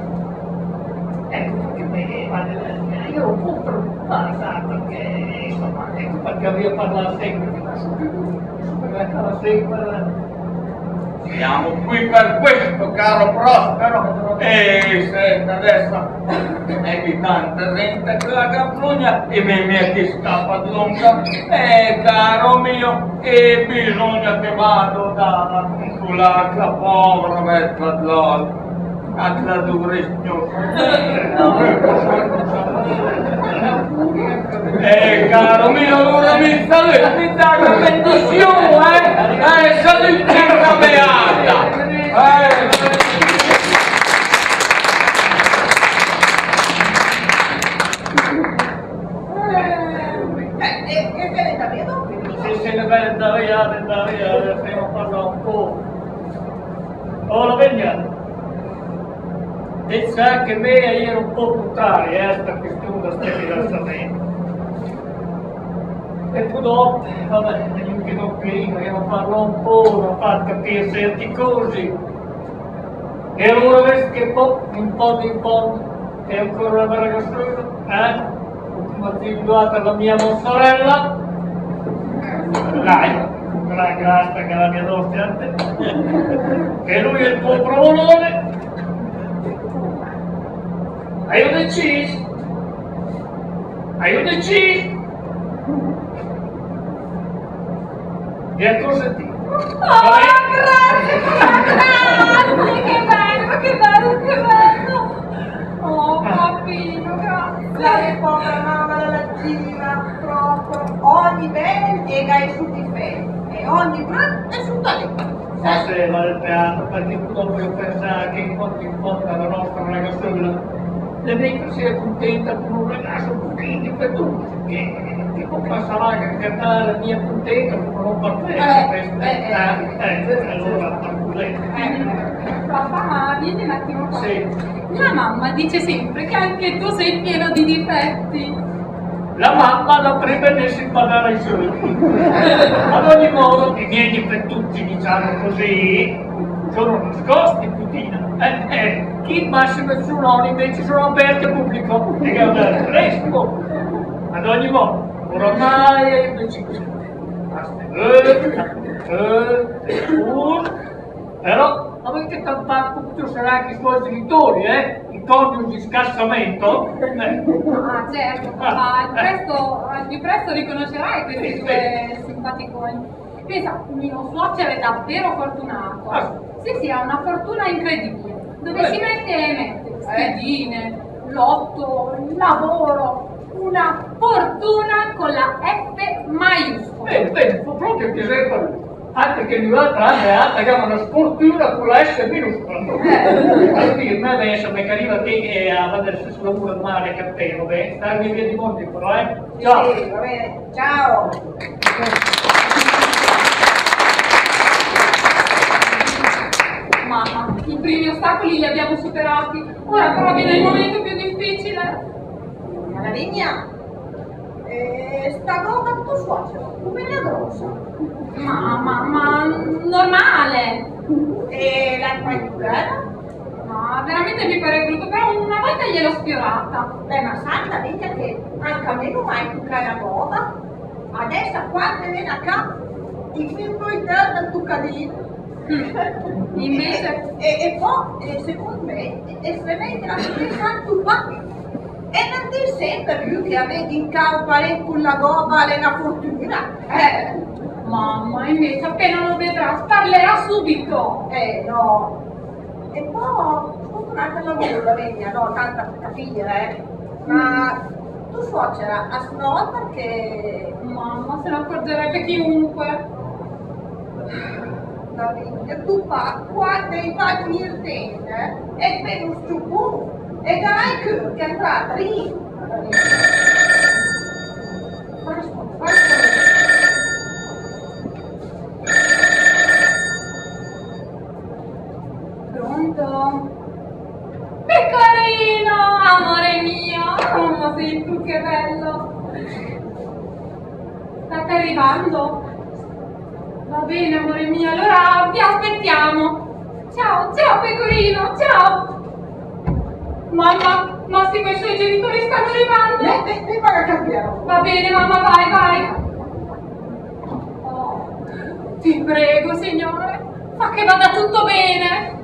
Ecco perché io un po' preoccupata perché insomma perché avevo parlato sempre di la sempre. Siamo qui per questo, caro Prospero, e senti adesso e mi canta senta che la campagna e mi mette scappa lunga caro mio e bisogna che vado da sull'acqua povera verso l'alto a tradurre signor caro mio allora mi dà una benedizione salutata beata che te ne da vedo? Se ne va da via, stiamo parlando un po'. Ora veniamo. E sa che me ero un po' brutale, sta questione da sta fidanzamento. E poi dopo, vabbè, io che non prima, io parlo un po', non fa capire certi cose. E allora vedi che un po', è ancora una ragazzina, Ultima individuata la mia mozzarella. Dai, grazie che la mia doppia, che lui è il tuo provolone. Hai deciso? E a cosa dico? Grazie, che bello! Oh, papino, grazie! La povera mamma della Gina, proprio, ogni bene piega i suoi difetti e ogni brutto è sul talento. Faceva il teatro perché tu non puoi pensare che in fondo la nostra ragazzina le vedo sia contenta con un ragazzo pochino per tutti, che può passare a cantare la mia contenta con un parterre, allora Papà, ma vieni un attimo qua. sì. La mamma dice sempre che anche tu sei pieno di difetti. La mamma la prevedesse in pagare ai soldi. Ad ogni modo, i miei difettucci, diciamo così, sono nascosti, putina. Chi massimo e Suloni invece sono aperti al pubblico e guardare fresco. Ad ogni modo, oramai è deciso. Però avete tampato tutto sarà anche i suoi genitori, i coniugi di scassamento. Ah, certo, papà, più presto riconoscerai questi due simpaticoni. Pensa, mio suocero è davvero fortunato. Sì, ha una fortuna incredibile. Dove si mette schedine, lotto, lavoro, una fortuna con la F maiuscola. Bene, fa proprio piacere per lui. Anche che l'altra anno è alta che ha una sfortuna con la S minuscola. Allora, me adesso mi arriva te a vedere sulla mura di mare cattivo, starmi via di monti però, Ciao! Sì, va bene, ciao! Mamma, i primi ostacoli li abbiamo superati, ora però viene il momento più difficile. Ma la vigna? Sta roba tuo suocero, come è grossa? Ma normale. E la fai più bella? Ma veramente mi pare brutto, però una volta gliel'ho sfiorata. Beh, ma santa vita che anche a me non mai più cara roba. Adesso quando viene a capo, ti filmo il terra del tuo cadino. Invece... E poi, secondo me, estremamente la stessa tu qua. E non ti sembra più che avete in capo parecchio la roba e la fortuna? Mamma, invece appena lo vedrà, parlerà subito. No. E poi, un'altra lavoro, vedi, no, tanta figlia, Ma tu suocera, a snob perché... Mamma, se ne accorgerebbe chiunque. La vita, tu fa, quando hai fatto il tempo, e per un stupo, e dai che è entrata lì. Pronto? Piccolino, amore mio, ma sei tu che bello. State arrivando? Va bene, amore mio, allora vi aspettiamo. Ciao, ciao pecorino, ciao. Mamma, Massimo e i suoi genitori stanno arrivando. Mi va a cambiare. Va bene, mamma, vai. Oh, ti prego, signore, fa che vada tutto bene.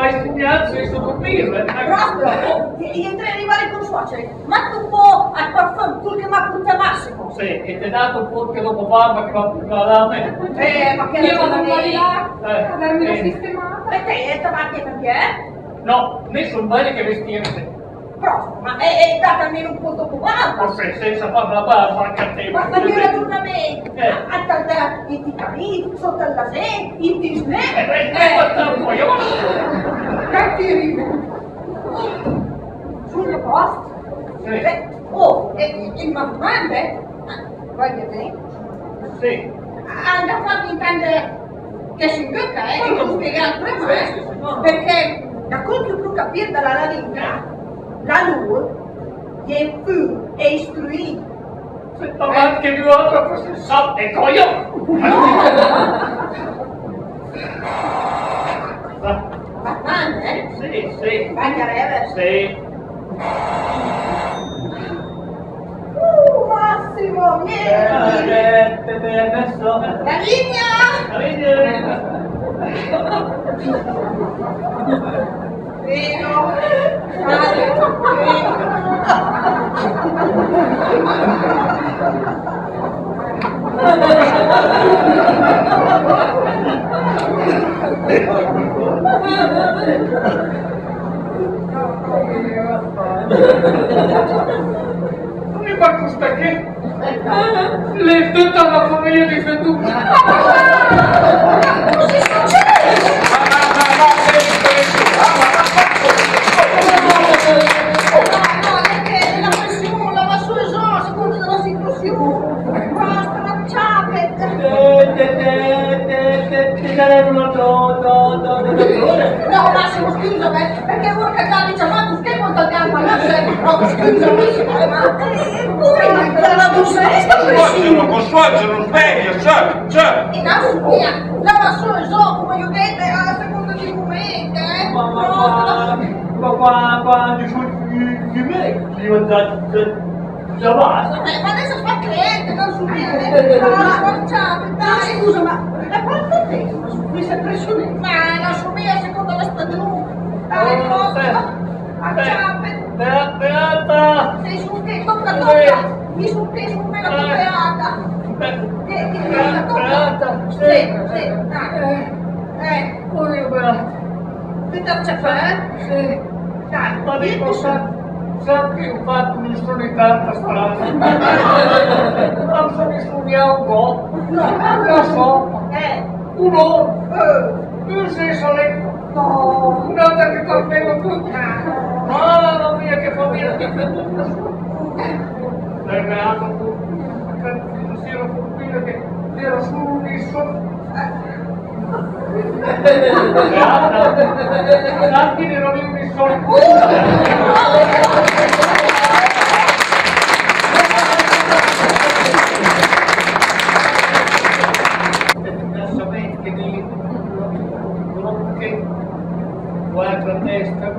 vai studiare senza dormire. Prospero, io devo arrivare con suocere, ma tu può al parfum, tu che mi ha punta massimo. Sì, e ti ha dato un po' che dopo barba che va a puntare da me. Ma che Io vado un po' di lì? là a darmi la bene. sistemata. E te, davanti perché? No, né sono belli che vestire. Prospero, ma è data almeno un po' dopo barba. Forse senza fare la barba anche a te. Ma gli ragionamenti, Eh. i capelli, sotto la sede, i disney. Sul posto. Sì. Oh, il maturante? Voglio bene. Sì. Anda a farmi intendere che si ingocca, che non spiegare prima, perché da quel che può capire dalla ladina, la lur è più istruito. Se davanti che più altro fosse salto e coglione. Bastante, Sì, sì. Bagnerebbe. Sì. Massimo, vieni! Te adesso. La linea! Vino! Non mi fa questa che? Lei tutta la famiglia di Fettucci. Cosa succede? No, perché la pressione, la vassosa, secondo della situazione. Basta, la ciape. Ti daremo No, Massimo, scusami, perché uno che sta di chiamato, che conta tempo alla sera? No, scusami, ma pure la dosetta pressione. Suocero, sveglia, c'è. In assumia, la vassosa, come io detto, a seconda di momento, Ma quando sono di me, già basta. Ma adesso fa cliente, non subire. Dai, scusa, ma quanto tempo questa pressione? Ma la sumia secondo la stagione. Dai, cosa? Acciappe. Beata! Sei su che tocca. Mi su che su me la tua beata. Che tocca. Sì, dai. Ora beata. Che t'ha fatto? Sì. Dai, Ma dico, sa che ho fatto un'insolità strana. Non so mi studiare un po'. Lo so. Un'ora. Tu sei soletto. No. Un'altra che colpeva tutto. Mamma mia, che famiglia di fettuccia. L'hai beato tu. Perché non si era fortuna che era solo un isso. Tanti ne non un isso. Diversamente di che guarda a destra,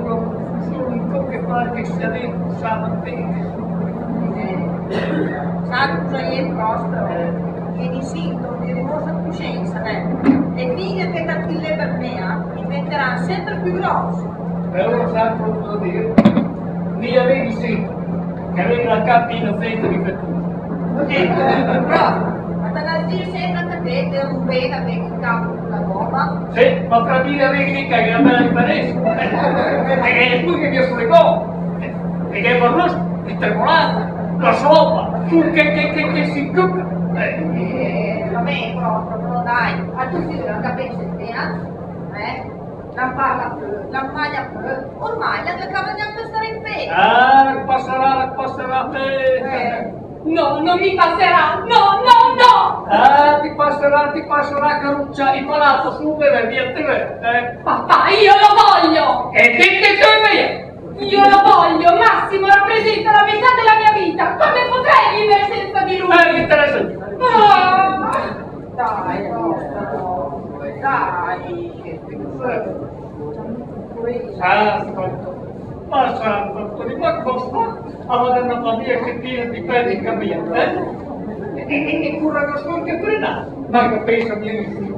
l'unico che fa che sia dentro stamattina. Sai cosa è il vostro? Che di sintomi di rimossa coscienza, le figlie che cattive per me diventeranno sempre più grosse. E ora sa cosa devo dire? Mi avevi sì, che avevi la cappa innocente di fettuccia. Ma te la zia sempre a te, te un bene che in capo sulla gomma. Sì, ma fra me avevi mica che è una bella differenza. Perché è tu che mi sulle gomme. E che è parloso, il tremolato, la sopa, sul che si incocca. Vabbè, proprio, dai, a tutti la capisci te, la parla più, la maglia più, ormai la cava neanche stare in piedi. Ah, passerà te. No, non mi passerà! No! Ah, ti passerà Caruccia, imparato su bere via te. Papà, io lo voglio! E dite tu via! Io lo voglio! Massimo rappresenta la metà della mia vita! Come potrei vivere senza di lui? Mi interessa di Dai, dai, che ma cosa? Aveva una famiglia che tiene di pelle in camia, E con una scorta trena, ma che pensa benissimo.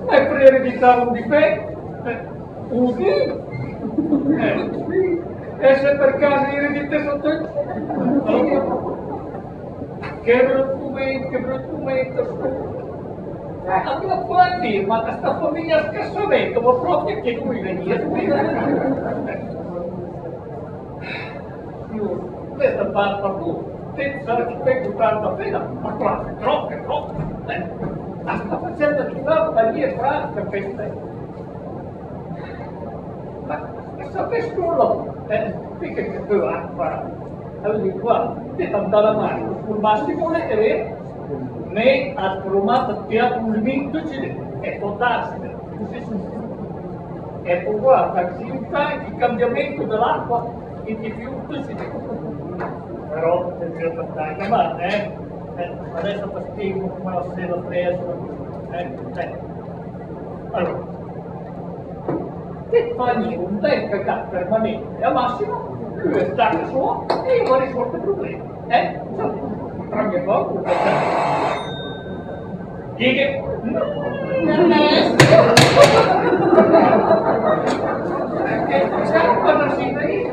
E per ereditare un difetto, Così? E se per caso eri di te sotto il... Che bruttumento sto. Allora qua firma questa famiglia scassovento, ma proprio che lui venia. Questa parte tu, te sarà che fai tanta pena, ma qua è troppo. Ma sta facendo di là, lì e qua, per queste. Ma sapessi solo, che tu hai fatto? Allora qua, ti tanta la mano, sul massimo è vero? Me ha trovato che ha un limite è fantastico. E poi guarda, si fa il cambiamento dell'acqua e di più si però devi aspettare, ma adesso ti spiego come la sera preso. Allora, se fai un bel cagato permanente al massimo, lui è stato suo e io ho risolto il problema. Tra mia poco, Dica. Che facciamo quando si vede?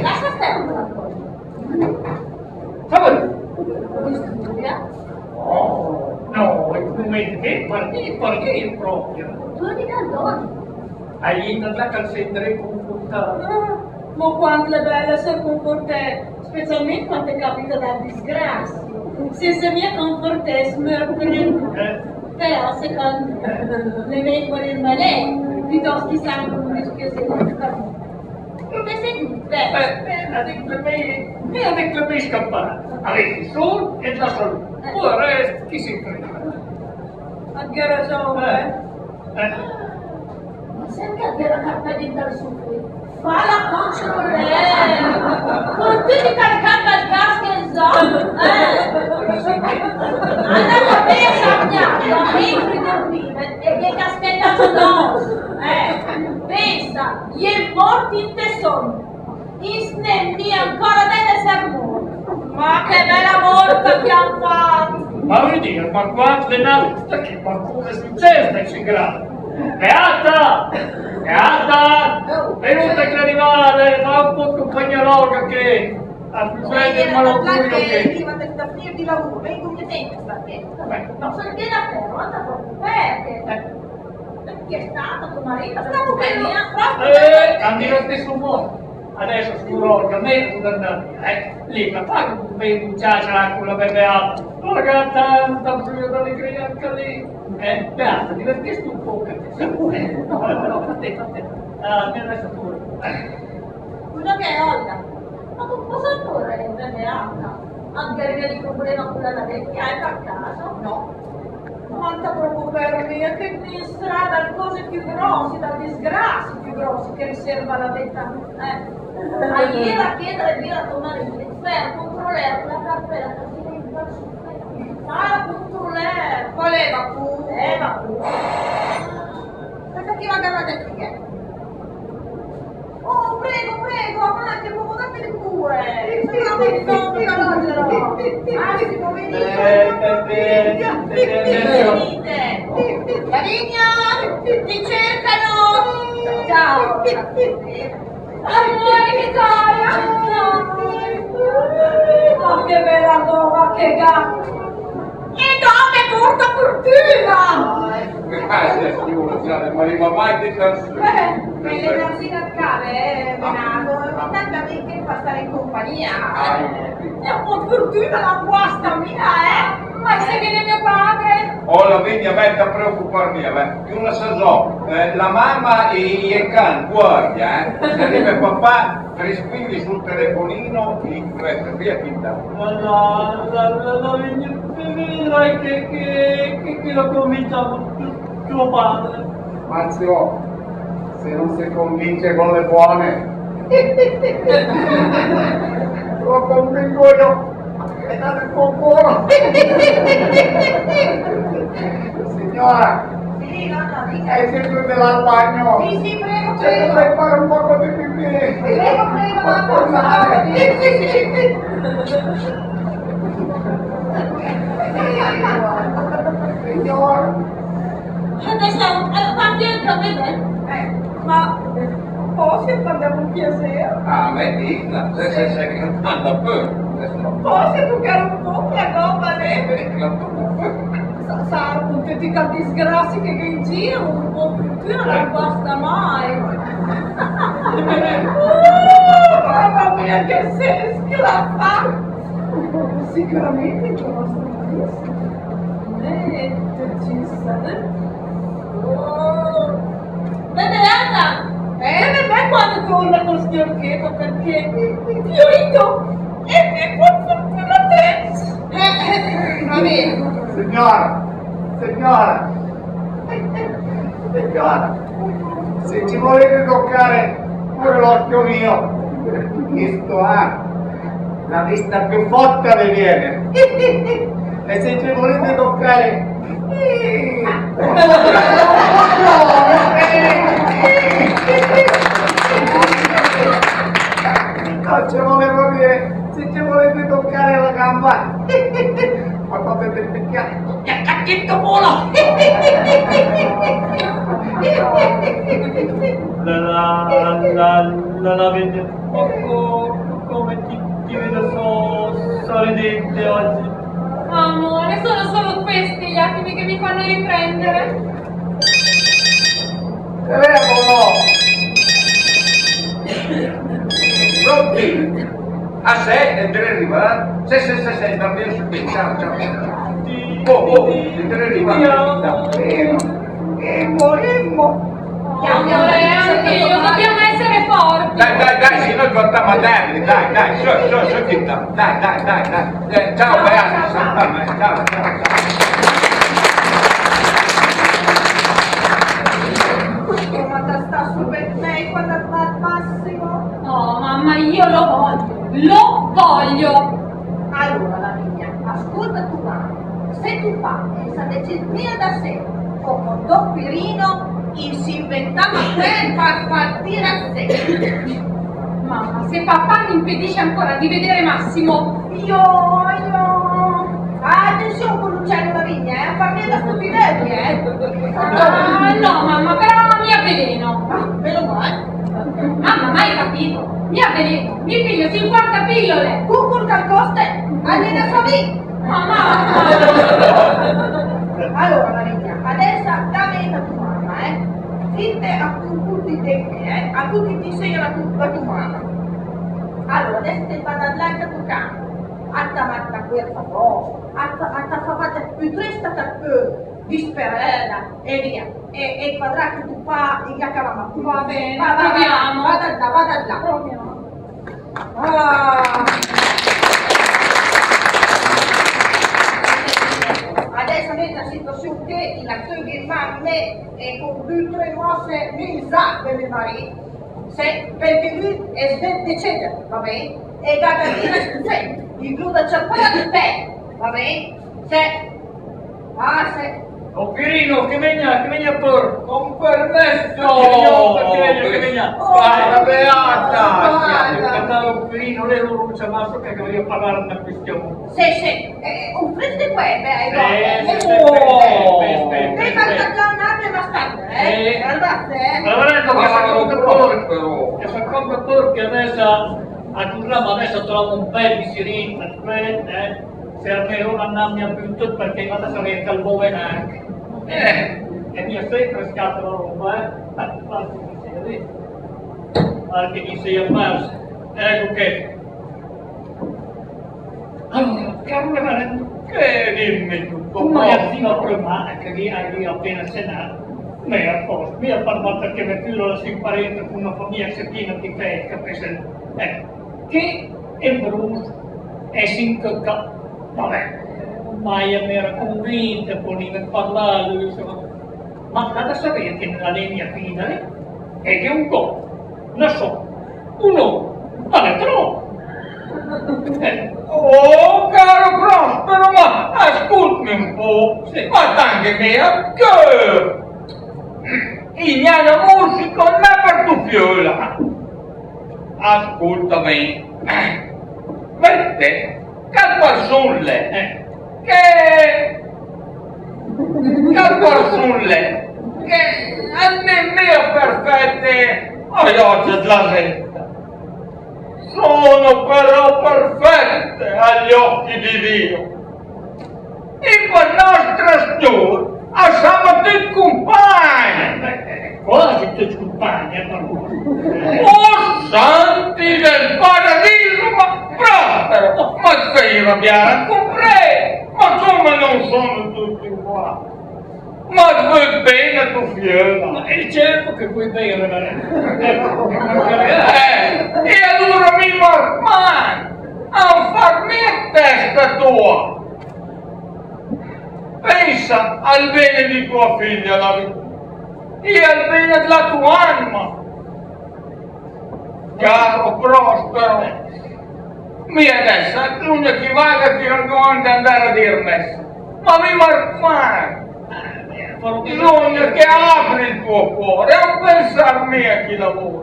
Lascia stare. Favore. Di studia? Oh, no, è come che partire proprio. Tu di Caldoni. Hai la calzetta confortata. Ma quanto è bella se conforte, specialmente quando capita da disgrazia. Se mia confortesse però secondo me le vengono il malè, piuttosto che sanno un discorso. Come sei Avete le mie scappate. Avete il sole e la salute. Poi resta chi si crede. Anche ragione. Ma senti che la carta di dal suffrito. Fa la controllare! Con tutti i caricati al gas che sono! Andate a me a mentre dormire e che caschetta addosso! Pensa, gli morti in te sono! Isnemmi ancora deve essere morto! Ma che bella morta che hanno fatto! Ma vuol dire, ma quanto è nato che qualcuno è successo in grado? Beata! Beata! Venuta che arrivare, fa un po' compagnia loca che a prendere il malaugurio che... Prima da finire di lavoro, vedi come tempo sta attento. Non so che da ferro, anda proprio perché? Perché è stato tuo marito? Stavo bene, Andi lo stesso modo. Adesso sull'orga, me lo andare, lì la fa un bel muchacha con la bebeata. La tanta frio d'allegria anche lì. Beata, divertirti un po', capisci? No, fate. Mi adesso pure. Scusa che è Olga, ma tu cosa correre in beata? Anche il di problema con la vecchia è per caso? No. Quanta preoccuparmi, è che in strada le cose più grosse, da disgrazie più grosse che riserva la vita. A ieri a chiedere via a tuo marito per controllare la cartella che si deve fare su. Ah, controllare! Qual è Baku? Baku. Questa chi va a chiamare chi è? Oh, prego, avanti, accomodate pure! Venite! Lavinia! Ti cercano! Ciao! Amore, che gioia! Ma che bella roba, che gatto! E dove porta fortuna! Grazie signora, ma arriva mai di tanto. Me le danze da cave, Menato, tanta amica che fa stare in compagnia. È un po' fortuna la guasta mia, Ma se viene mio padre? Oh, la vedi, a me da preoccuparmi, io la so, la mamma e il can, guardia, se arriva papà, rispondi sul telefonino, via finta. Vedrai che lo comincia tuo padre. Marzio, se non si convince con le buone, lo convinco io e date il concorso. Signora, Sì, no, dica. è sempre al bagno. Sì, prego, Vorrei fare un po' di pipì. Prego, ma portare. Signora, vedere? Ma posso parliamo un piacere? Ah, mais dica, se sei cantando un po'. Posso toccare un po' la gomma lei? Sa, con tutti i disgrazi che in giro, un po' più non basta mai. Mamma mia, che sei sclaffa! Sicuramente ci nostro paese. Ci sarà. Beata! E me quando torna con schiorchetto perché fiorito e mi può fortuna te! Va bene. Signora, se ci volete toccare pure l'occhio mio, visto la vista più forte vi viene. E se ci volete toccare non ci volevo dire, se ci volete toccare la gamba, ma potete picchiare tutti a cacchetto volo. La vede come ti vedo sorridente oggi. Amore, sono solo questi gli attimi che mi fanno riprendere. Telefono! Pronti? A sé, deve arrivare? Se, davvero subito, ciao. Deve arrivare. Emmo! Amore, anche io, dobbiamo essere forti. Dai, se noi portiamo a darli, dai, su, chitta. Dai. Ciao, Beata, ciao. Ma sta su per me quando al massimo? No, mamma, io lo voglio. Allora, la mia, ascolta tu mamma. Se tu fai essa decisione da sé, o con Dopperino, si inventava per far partire a sé. Mamma, se papà mi impedisce ancora di vedere Massimo, Attenzione con l'uccello da vigna, a farmi da stupidezze, no, mamma, però mi avveleno. Meno male. Mamma, mai capito? Mi avveleno, mi piglio 50 pillole. Cucur calcoste, almeno sua vita. Mamma. Allora, la vigna, adesso dammi la tua mamma, Zitte a tutti te, a tutti ti segna la tua mamma. Allora, adesso ti vado a dare tu cane. Atta matta questa cosa, atta favata più triste che più disperata e via. E il quadrato che tu fa, il chiacchiavamo. Va bene, proviamo. Vada là. Proviamo. Adesso nella situazione che la tua mamme e con tutte le mosse mi sa per il marito, perché lui è decedere, va bene? E da dire il blu da ciappella di te, va bene? Se. Pirino, che venga por. Con permesso! Che venga. Vai, Beata! Cantavo Pirino, lei non c'è masso che voglio parlare una questione. Sì, un freddo di quelle, devi far cagionare bastante, Guardate, che secondo perché adesso adesso trovo un bel visirino, se almeno non andiamo più tutto perché adesso riesco al bovenac. E mi è sempre scatta la roba, anche mi sei apparso. Ecco che. Allora, caro che dimmi tutto. Un magazzino prima che lì appena cenato. Mi ha posto, mi ha parlato che mi figlio la simparente con una famiglia che piena di pesca, che è brutto e si incocca. Vabbè, ormai mi era convinta, potevo parlare, insomma. Ma da sapere che nella linea finale è che un po', non so, uno, ma è troppo. Oh, caro Prospero, ma ascoltami un po', ma anche mia che il mio musico non è per tu fiola. Ascoltami, vedete, che guarsulle, che guarsulle, che alle mie perfette oggi della vita sono però perfette agli occhi di Dio. E per nostra storia siamo tutti compagni. Quasi tutti compagni, Oh, santi del paradiso, ma Prospero, ma che io abbiamo compreso, ma come non sono tutti uguali? Ma vuoi bene tu fiera? Ma è certo che vuoi bene, E allora mi marmano a farmi a testa tua. Pensa al bene di tua figlia, Davide, e al bene della tua anima. Caro Prospero, mi adesso è l'unica che vaga che non di andare a dire messa, ma mi marmano. Bisogna che apri il tuo cuore a pensarmi a chi lavora.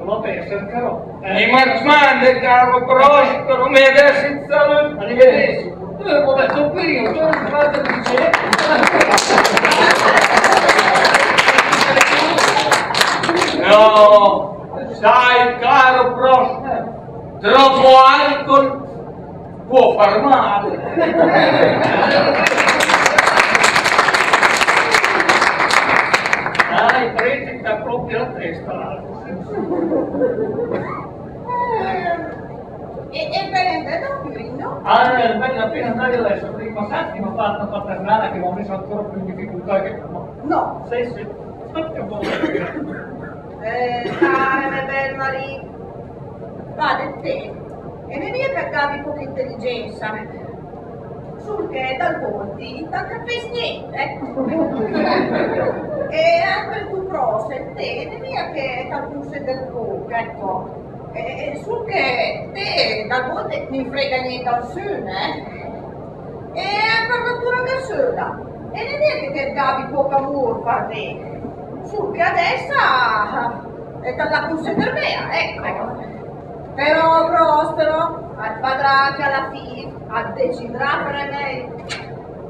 Va bene, cercherò. Mi marmande, caro Prospero, mi adesso in salute. Arrivederci. Ho detto qui, io fate piacere. No, sai, caro Prospero, troppo alcol può far male. Dai, prendita proprio la testa. E Benedetto Quirino? Allora, è bello appena andare adesso, prima Santi mi ha fatto una paternale che mi ha messo ancora più in difficoltà che no. No. Sì. Che buono. Care bel marito, vada te, e ne via per darvi poca intelligenza, sul che dal volti non capisci niente, e anche il tuo prose, te, ne via che t'accuse del poco, ecco, e sul che te dal volti mi frega niente al sune, e per natura del sola, e ne via che te davi poco amore per te. Su che adesso è dalla consiglio mia, ecco. Però Prospero, vedrà che alla fine deciderà per lei.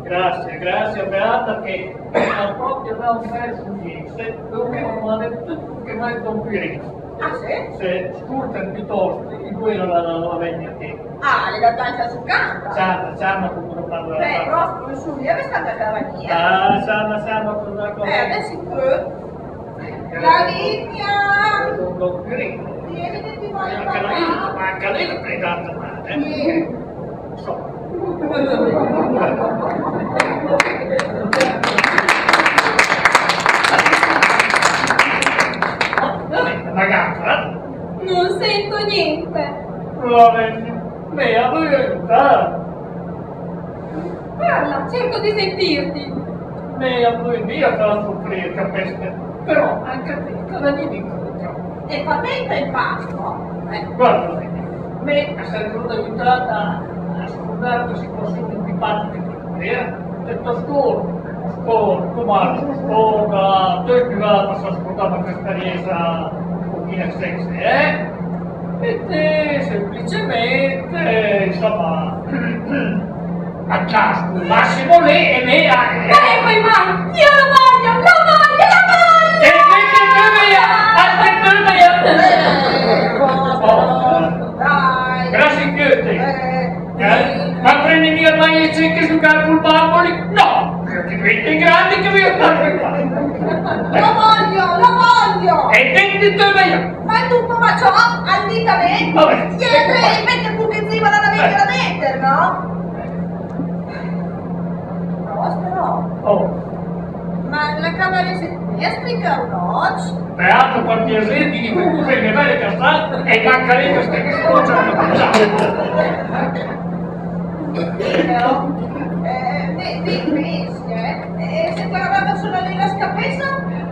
Grazie Beata che ha proprio dato un bel niente, dovevamo avere tutto che mai compirino. Ah sì? Se scurtano piuttosto, in quello la vegna che. Ah, le da tanto su canta. Sanna come non parla. Prospero, su lì è stata cavaglia. Sanna con la cosa. Adesso tu. La linea! Non compirino. Vieni che ti voglio Anche la linea, ma parlare. anche lei l'ha pregata male. Vieni. So. La gamba? Non sento niente. Mea, vuoi aiutare? Parla, cerco di sentirti. Mea, vuoi via far soffrire, capeste? Però anche a te, cosa gli dico? E fa tempo in pasto. Guarda, me ha sempre aiutata a scordare questi consigli antipatici per detto scordo, ma scorda, tu è privata, si ascoltava questa riesa un pochino sexy, eh? E te semplicemente, insomma, a caso, massimo lei e me a... Ecco in mano, io la voglio, la voglio, la voglio! E Dai! grazie Goethe! Ma prendi mia maglia secca su calcolo bamboli? No! Perché diventi grande che vi ho fatto Lo voglio! E denti tu meglio! Ma tu come ciò? Andita a me? Vabbè. Siete mette un pochettino la vecchia da mettere, no? Prospero! Oh, Ma la cavarese elettrica o no? beato per piacere ti dico tu sei le belle cassate e mancarete queste che Però, se te la vado solo lì la scappessa?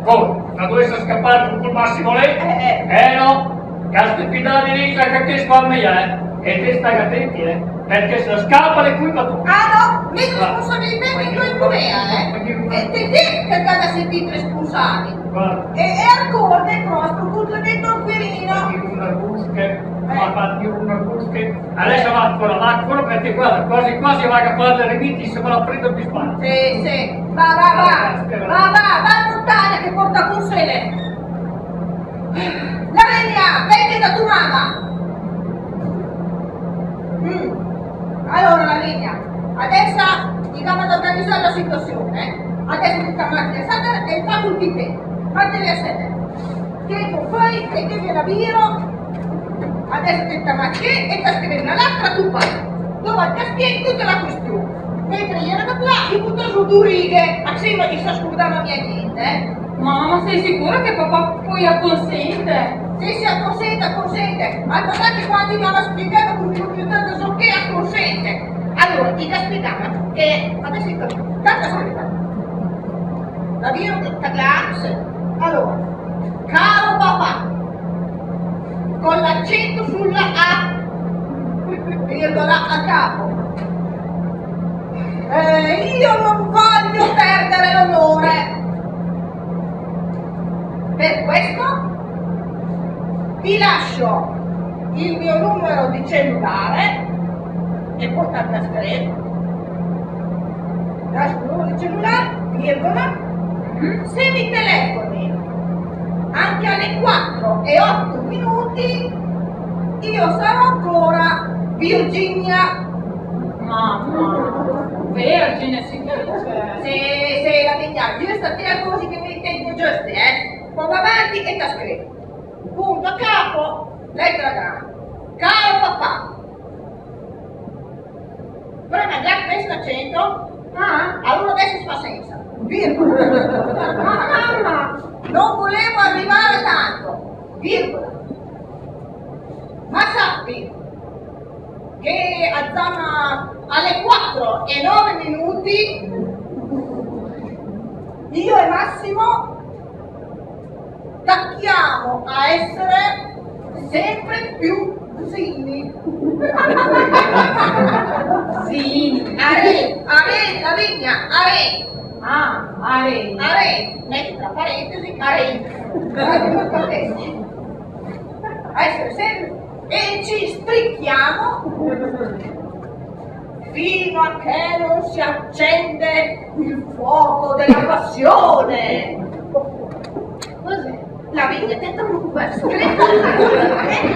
Oh, la dovesse scappare con il massimo lei? No! Casti finali lì, che capisco a me, e te stai attenti, perché se scappa le colpa tu. Ah no, mi responsabilità di tu in Corea, E te dico che cada sentito responsabili. Guarda, E ancora, Prospero, complemento un quirino. una busca Ma fatti una che adesso va con la macchina perché guarda, quasi quasi va a fare le riviti se me la prendo più spazio. Sì, va lontana che porta con sé lei. Lavinia, vedi da tua mamma. Allora Lavinia, adesso andiamo ad organizzare la situazione. Adesso tutta macchina è stata e fa tutti te. Fateli a sedere. Che tu fai e che viene a biro. Adesso tutta macchina e ti scrivi l'altra tu fai. Dove ti spieghi tutta la questione. Mentre io ero là, io butto su due righe, ma sembra che sta scordando mia niente, Mamma, sei sicura che papà poi acconsente? Sì, acconsente. Ma guardate quando andiamo a spiegare con il computer so che acconsente. Allora, ti spiegava che adesso tanta solita. La viro tutta classe. Allora, caro papà, con l'accento sulla A, virgola a capo. Io non voglio perdere l'onore. Per questo vi lascio il mio numero di cellulare e portate a scrivere. Lascio il numero di cellulare, virgola. Se mi telefoni anche alle 4:08, io sarò ancora Virginia. Mamma, vergine si dice. Se la vediamo, giusto te così che mi tempo giusti, Poi va avanti e ti scrivo. Punto a capo, lettera grande. Caro papà. Prima già questo accento, allora adesso si fa senza. Virgola. Mamma, non volevo arrivare tanto. Virgola. Ma sappi che alle 4:09 io e Massimo tacchiamo a essere sempre più zini. Zini. Lavinia, are. Are. Metti tra parentesi, are. A essere sempre e ci stricchiamo fino a che non si accende il fuoco della passione. Cos'è? La vita tenta un questo.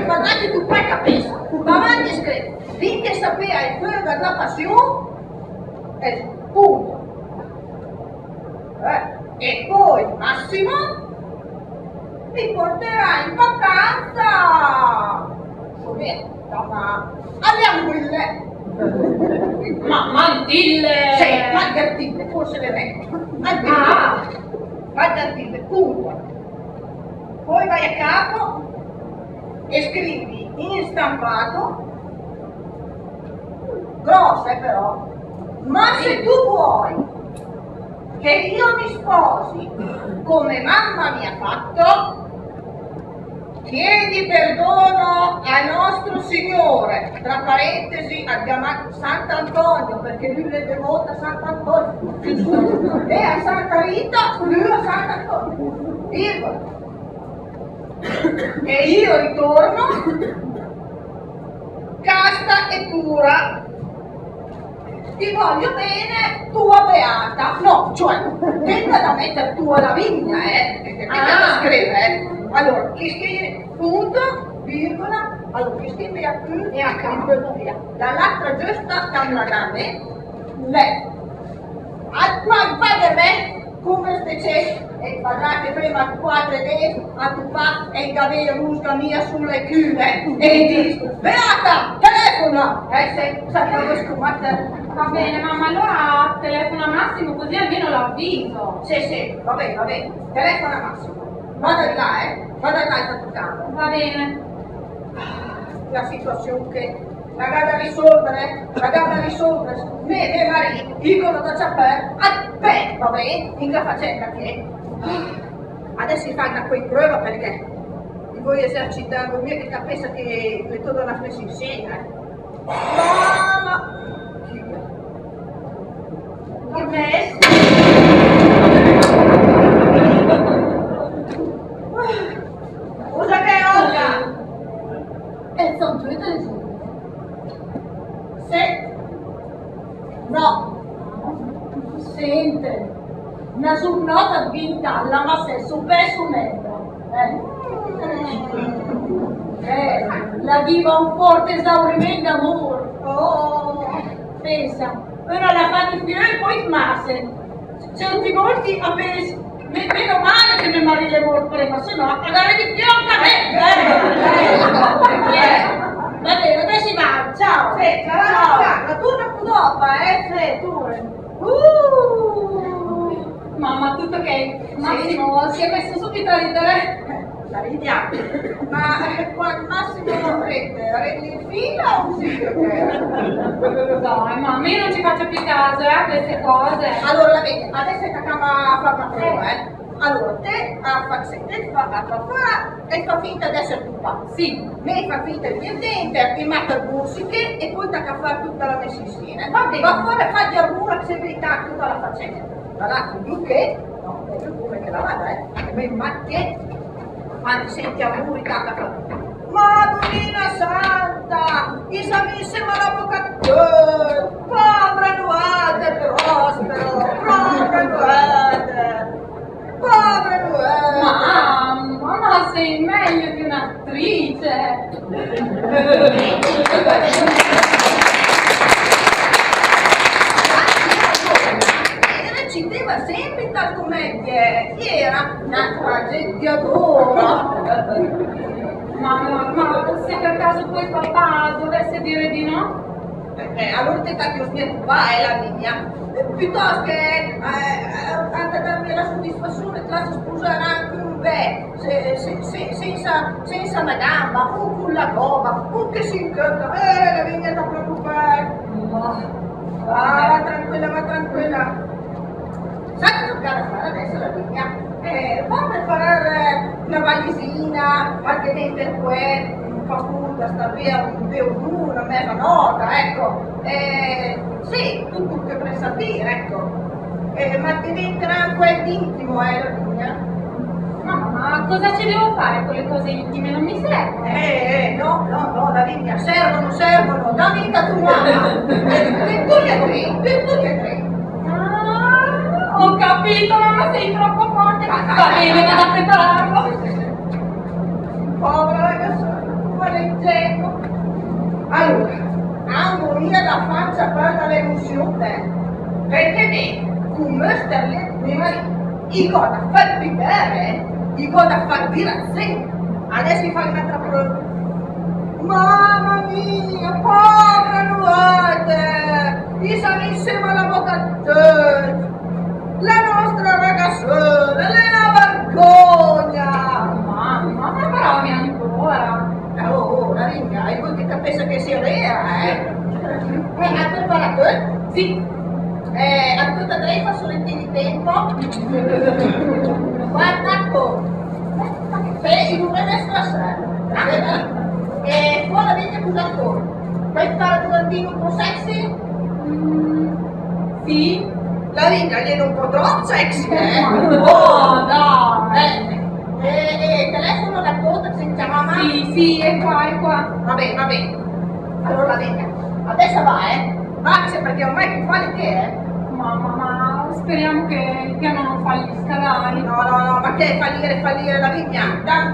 Guardate tu poi capisci. Ma avanti scrive. Finché sapeva il fuoco della passione. Punto. E poi Massimo mi porterà in vacanza. Alle anguille. Ma mantille! Sì, Margantille, forse le vecchie. Margantille, punto. Poi vai a capo e scrivi in stampato, grosse però, ma se tu vuoi che io mi sposi come mamma mi ha fatto, chiedi perdono a nostro Signore, tra parentesi a Sant'Antonio, perché lui è devoto a Sant'Antonio, e a Santa Rita, lui a Sant'Antonio, virgola. E io ritorno casta e pura. Ti voglio bene, tua beata. No, cioè, tenta da mettere tua Lavinia, perché da scrivere, Allora, chi scrive punto, virgola, allora chi scrive a Q e a K, via. Dall'altra giusta stanno da me, lei. Al qual padre come specie e guardate prima a quattro e a tu fa e gavere musca mia sulle chiude e dice beata telefona se sappiamo scommettere. Va bene mamma, allora telefona Massimo così almeno l'avviso. Sì, va bene, telefona Massimo, vado là e sta toccando. Va bene. La situazione che la da risolvere, me marito dicono da sapere a te, va bene, in la faccenda che adesso si fanno quei prova perché voi esercitare voi che pensa che le tue una spesa insegna, ma cosa che Olga? sente, una giornata vintalla, ma se su peso nero. La diva un forte esaurimento d'amore. Oh, pensa, ora la fa di più e poi smase. Certi volti a me, meno male che mio marito è morto prima, se no a pagare di più a me. Va bene, adesso si va, ciao. Senta, la turna più dopo, sì, tu. Mamma, tutto ok? Massimo si è messo subito a ridere. La ridiamo. Ma qual Massimo rende in fila o sì? Dai, mamma, io non ci faccio più caso, a queste cose. Allora, la vedi, adesso tocchiamo a fare una prova, Allora, te fa finta di essere tu qua. Sì. Me fa finta di niente, ti mette il bursiche e poi tocca a fare tutta la messa insieme. Va bene. Va a fare, fa di alguna severità tutta la faccenda. Tra l'altro, più che, no, è più come che la vada, ma che, anzi, senti auguri, tocca a fare. Madonnina Santa, Isamissima l'avvocato, povera Nuate Prospero, povera Nuate, povera Nuate. Mamma, sei meglio di un'attrice. Recitava sempre in tal commedie, era una tragedia d'oro. Ma se per caso poi papà dovesse dire di no? Allora te che spiego qua è la mia. Piuttosto che anche darmi la soddisfazione che la si sposerà anche un bè, senza una gamba, o con la gobba, o che si incanta, la vigna da preoccupare. Va tranquilla. Sai che toccare fare adesso la vigna? Va a preparare una valisina, qualche dente qualcuno sta via un deoduro, una mezza nota, ecco. Sì, tutto che pressa dire, ecco. Ma ti diventerà anche l'intimo, la vigna? Ma cosa ci devo fare con le cose intime? Non mi serve. No, la vigna, servono, da vita tua mamma. Tutti e tre. Ho capito, mamma, sei troppo forte. Va bene, vado a prepararlo. Povera ragazza, maledetto. Allora, amonia la faccia per l'emozione. Perché me, come sterle mio marito, i goda far bere, i goda far dire a sé. Adesso fai un'altra prova. Mamma mia, povera Nuate, mi sa insieme all'avvocato. La nostra ragazzona, lei è una vergogna! Mamma, ma parami ancora. La vigna, e voi che capisce che sia vera, ha preparato? Sì. A tutta lei fa solettini di tempo. Guarda, se in una destra serve. E poi la vigna cosa torna? Puoi fare un bambino un po' sexy? Sì. La vigna gliene un po' troppo sexy, Oh, dai. Telefono da cosa si chiama? Sì, è qua. Va bene. Allora la vigna, adesso va, Va, perché ormai più quale che Mamma, ma speriamo che il piano non fallisca, dai. No, ma che fallire la vigna? Dai,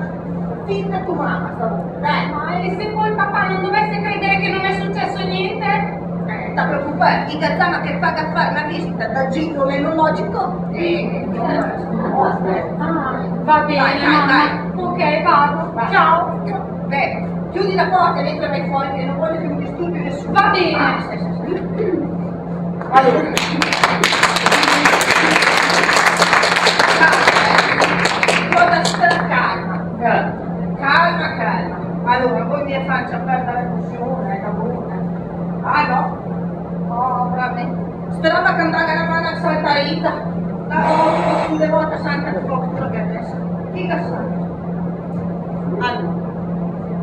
finta tua mamma, stavolta, dai. Ma e se poi papà non dovesse credere che non è successo niente? Da preoccupare, i Gazzama che paga a fare una visita da giro neurologico va bene, Dai. mamma. Ok, vado. Vai. Ciao. Beh, chiudi la porta e entra vai fuori che non voglio che mi disturbi nessuno. Va bene. Sì. Allora. Calma. Allora, voi mi faccia perdere l'emozione, la buona. Ah no? Oh, veramente. Sperava che andava la mano a saltarita. Le volte santa di poco che adesso. Chi che sa? Allora,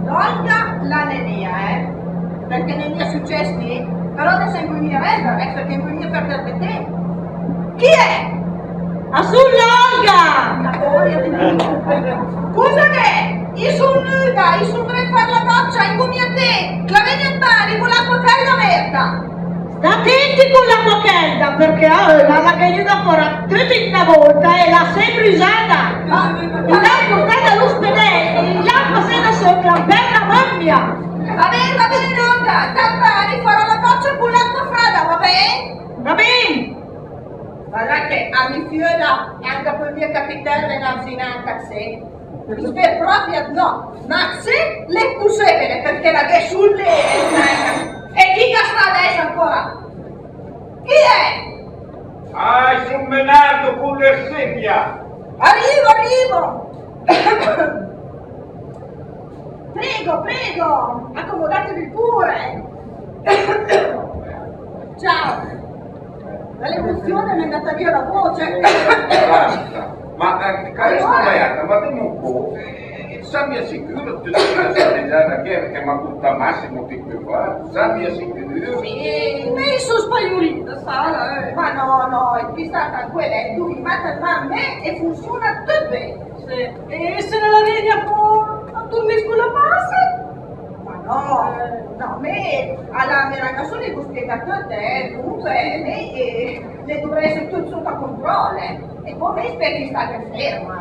l'Olga la Nenea, perché non mi è successo, però adesso in cui mi rendere, perché in cui mi perdere tempo. Chi è? Sull'Olga! Cosa che? Io sono nuda, io sono per fare la doccia, in cui a te, la vedi andare con l'acqua calda aperta. Attenti con la bocchetta, perché la che gli da fuori tutta una volta e la sempre usata. L'ha portata all'ospedale e l'ha passata sopra per la mammia. Va bene, nonna, domani farò la doccia con l'acqua fredda, va bene? Va bene? Guarda che a mia figlia anche per mia capitale non si nanta se. Per proprio no, ma se le possibile perché la che sulle e chi sta adesso ancora? Chi è? Ah, sono Menardo con le sedia. Arrivo! Prego, accomodatevi pure. Ciao. Dall'emozione mi è andata via la voce. Basta. Ma carissima Beata, ma dimmi un po', Sammi assicuro che tu sei già che mi ha buttato massimo di più fa. Sammi assicuro. Sì, mi sono spagliolita, sai? Ma no, è stata quella, tu mi mata a me e funziona tutto bene. Sì. E se non la vedi a tornare con la base? Ma no, me alla mia ragazza le ho spiegato a te, comunque me le dovrei essere tutto sotto controllo. E poi mi speri stare ferma,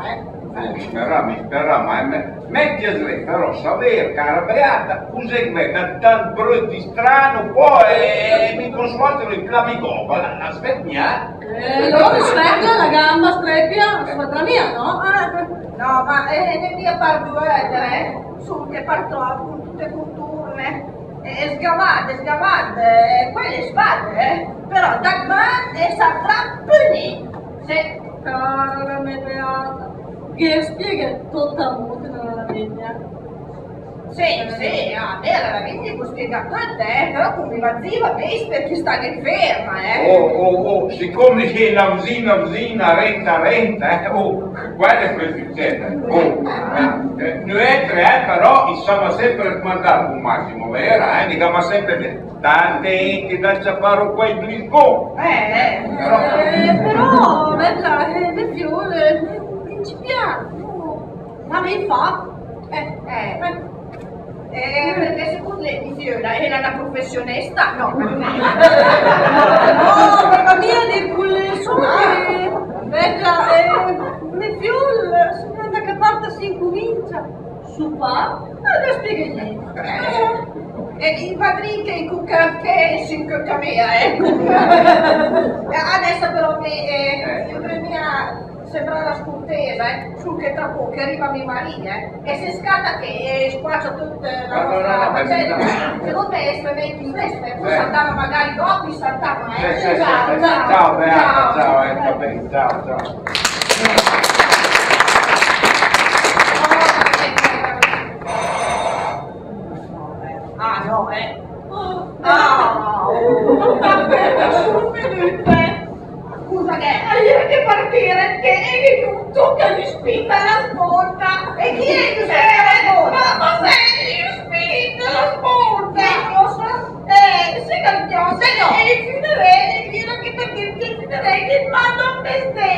Mi spera, ma metti a lei, però sapere, cara Beata, cos'è che tanto brutto strano, poi mi consumatelo in clavicopa, la svetnia. Allora aspetta, la gamba streppia, squadra mia, no? No, ma ne mia parte, su che parto con tutte conturne, sgavate, quelle spade, però Dagman e saprà punì. Sì. Cara la mia Beata, che spiega tutta molto nella vegna. Sì, a me la vegna può spiegare a te, però come la zia mi perché sta ferma, Oh, siccome che la usina, renta, guarda che succede. Noi tre però insomma sempre mandato un massimo, vero? Mica ma sempre tante enti da ciapparo qua in blisco. Però, bella, le fiole, principianti, ma mi fa? Perché secondo lei di Fiola era una professionista? No, no, mamma mia, di quelle sono bella, le fiole, sembra che parte si incomincia. Su pa? Adesso spieghi niente. E i padrini che che si incocca mia, Adesso però mia sembra la scontesa, sul che tra poco arriva mia Maria, e se scatta che squaccia tutta la nostra faccenda. Secondo me estremamente investe, poi saltava magari dopo, saltava, Ciao Beata, ciao, va bene, ciao. Scusa che partire, che è venuto che gli spinta la sponda. E chi è che sei la sponda? Ma sei gli spinta la sponda. Sei campione, e finirei, anche perché ti finirei che mando a te.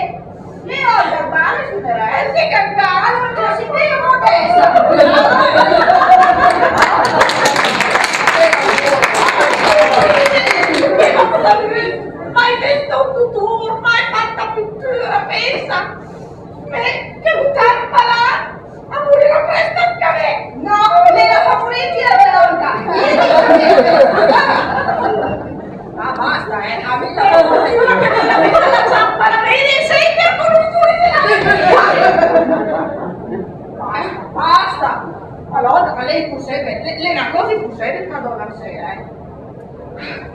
Le ho da male finirei, sei campione, non si vede mai visto un tutto, mai fatta pittura, pensa! Che un campala! A morire presto anche a me! No, lei la fa morire la basta, a me la fa morire la zampara, vedi, sei per conoscere basta! Allora, ma lei possiede, lei una cosa possiede quando la sera,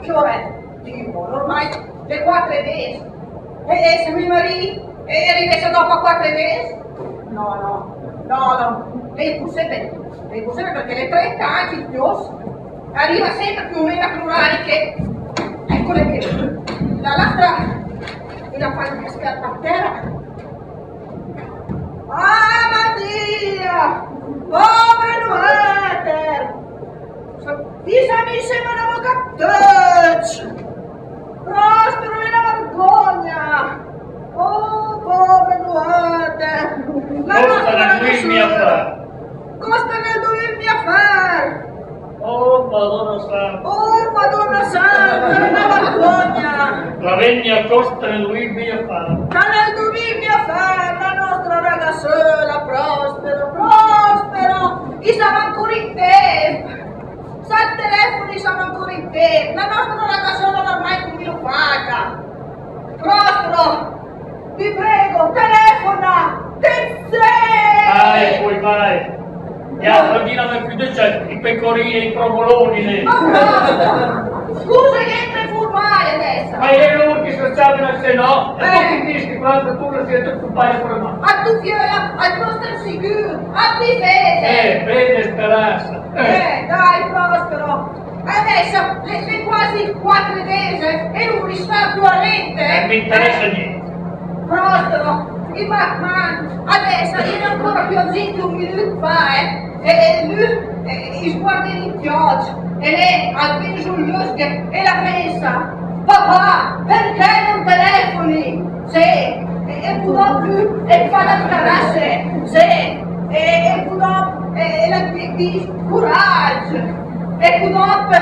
Che ora è? Dio, ormai le 4:10. E se mi marì? E rivessa dopo 4:10? No. Lei possiede perché le 30 anche il più arriva sempre più o meno a plurali che eccole che la lastra e la fa di schiatta a terra. Ah, Maria! Povero Noeter! Disami insieme all'avvocato! Prospero è una vergogna! Oh, povero Noeter! Costa nel dovermi a fare! Costa nel dovermi a fare! Oh, Madonna Santa! Oh, Madonna Santa! costa nel Luigi a fare. Ma nel dovevi a fare la nostra ragazzola, Prospero, i siamo ancora in tempo. Sai telefoni siamo ancora in tempo, la nostra ragazzola ormai come lo paga. Prospero, ti prego, telefona, che sei? Vai, poi vai. E altra via non è più decente, i pecorini e i provoloni lì. Ma Prospero, scusa che entra in furmare adesso. Ma io non che si stavano se no, e tu ti dici quando tu non siete più fare per me. A tu fiola, al nostro sicuro, a difesa. Bene speranza. Dai, Prospero. Adesso le quasi 4 mesi e non mi sta più a rente. Non mi interessa niente. Prospero, ma adesso io ancora più zitto un minuto fa, e lui sguarda in chioccio, e lei ha preso gli occhi e la pensa, papà, perché non telefoni? Sì, e poi più, e fa la carasse, sì, e poi la di coraggio, e poi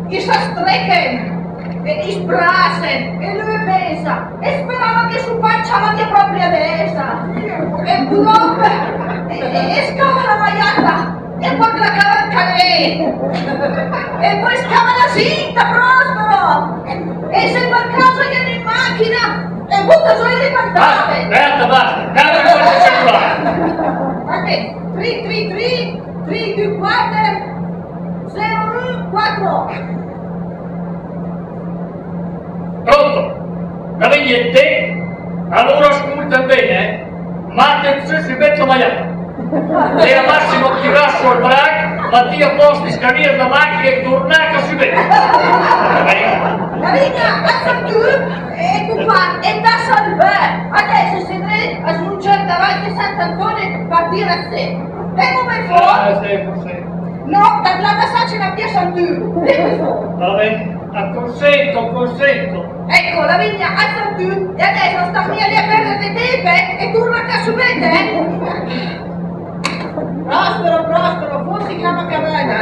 i strecken. E sbrasen, e lui pensa, e sperava che su facciava di propria destra, e purtroppo, e scava la magliata, e poi la cavalca lei, e poi scava la cinta, Prospero, e se per caso viene in macchina, e butta giù le pantate. Basta, dammi il cellulare. Guarda, 333-324-014. Pronto? La vignette? Allora ascolta bene, ma attenzione si mette magliata. E a Massimo tirasso al brac, Mattia posti scanire la macchina e tornaca si vede. La linea a tu e tu qua e da salvare. Adesso si deve a smucciare davanti a Sant'Antonio e partire a sé. E come fa? Sì. No, da là c'è la via Sant'Antonio. E come fa? Va bene, consento. Ecco, la vigna a Sant'Antonio e adesso sta via lì a perdere tempo e torna a subete. Prospero, forse chiama cabana.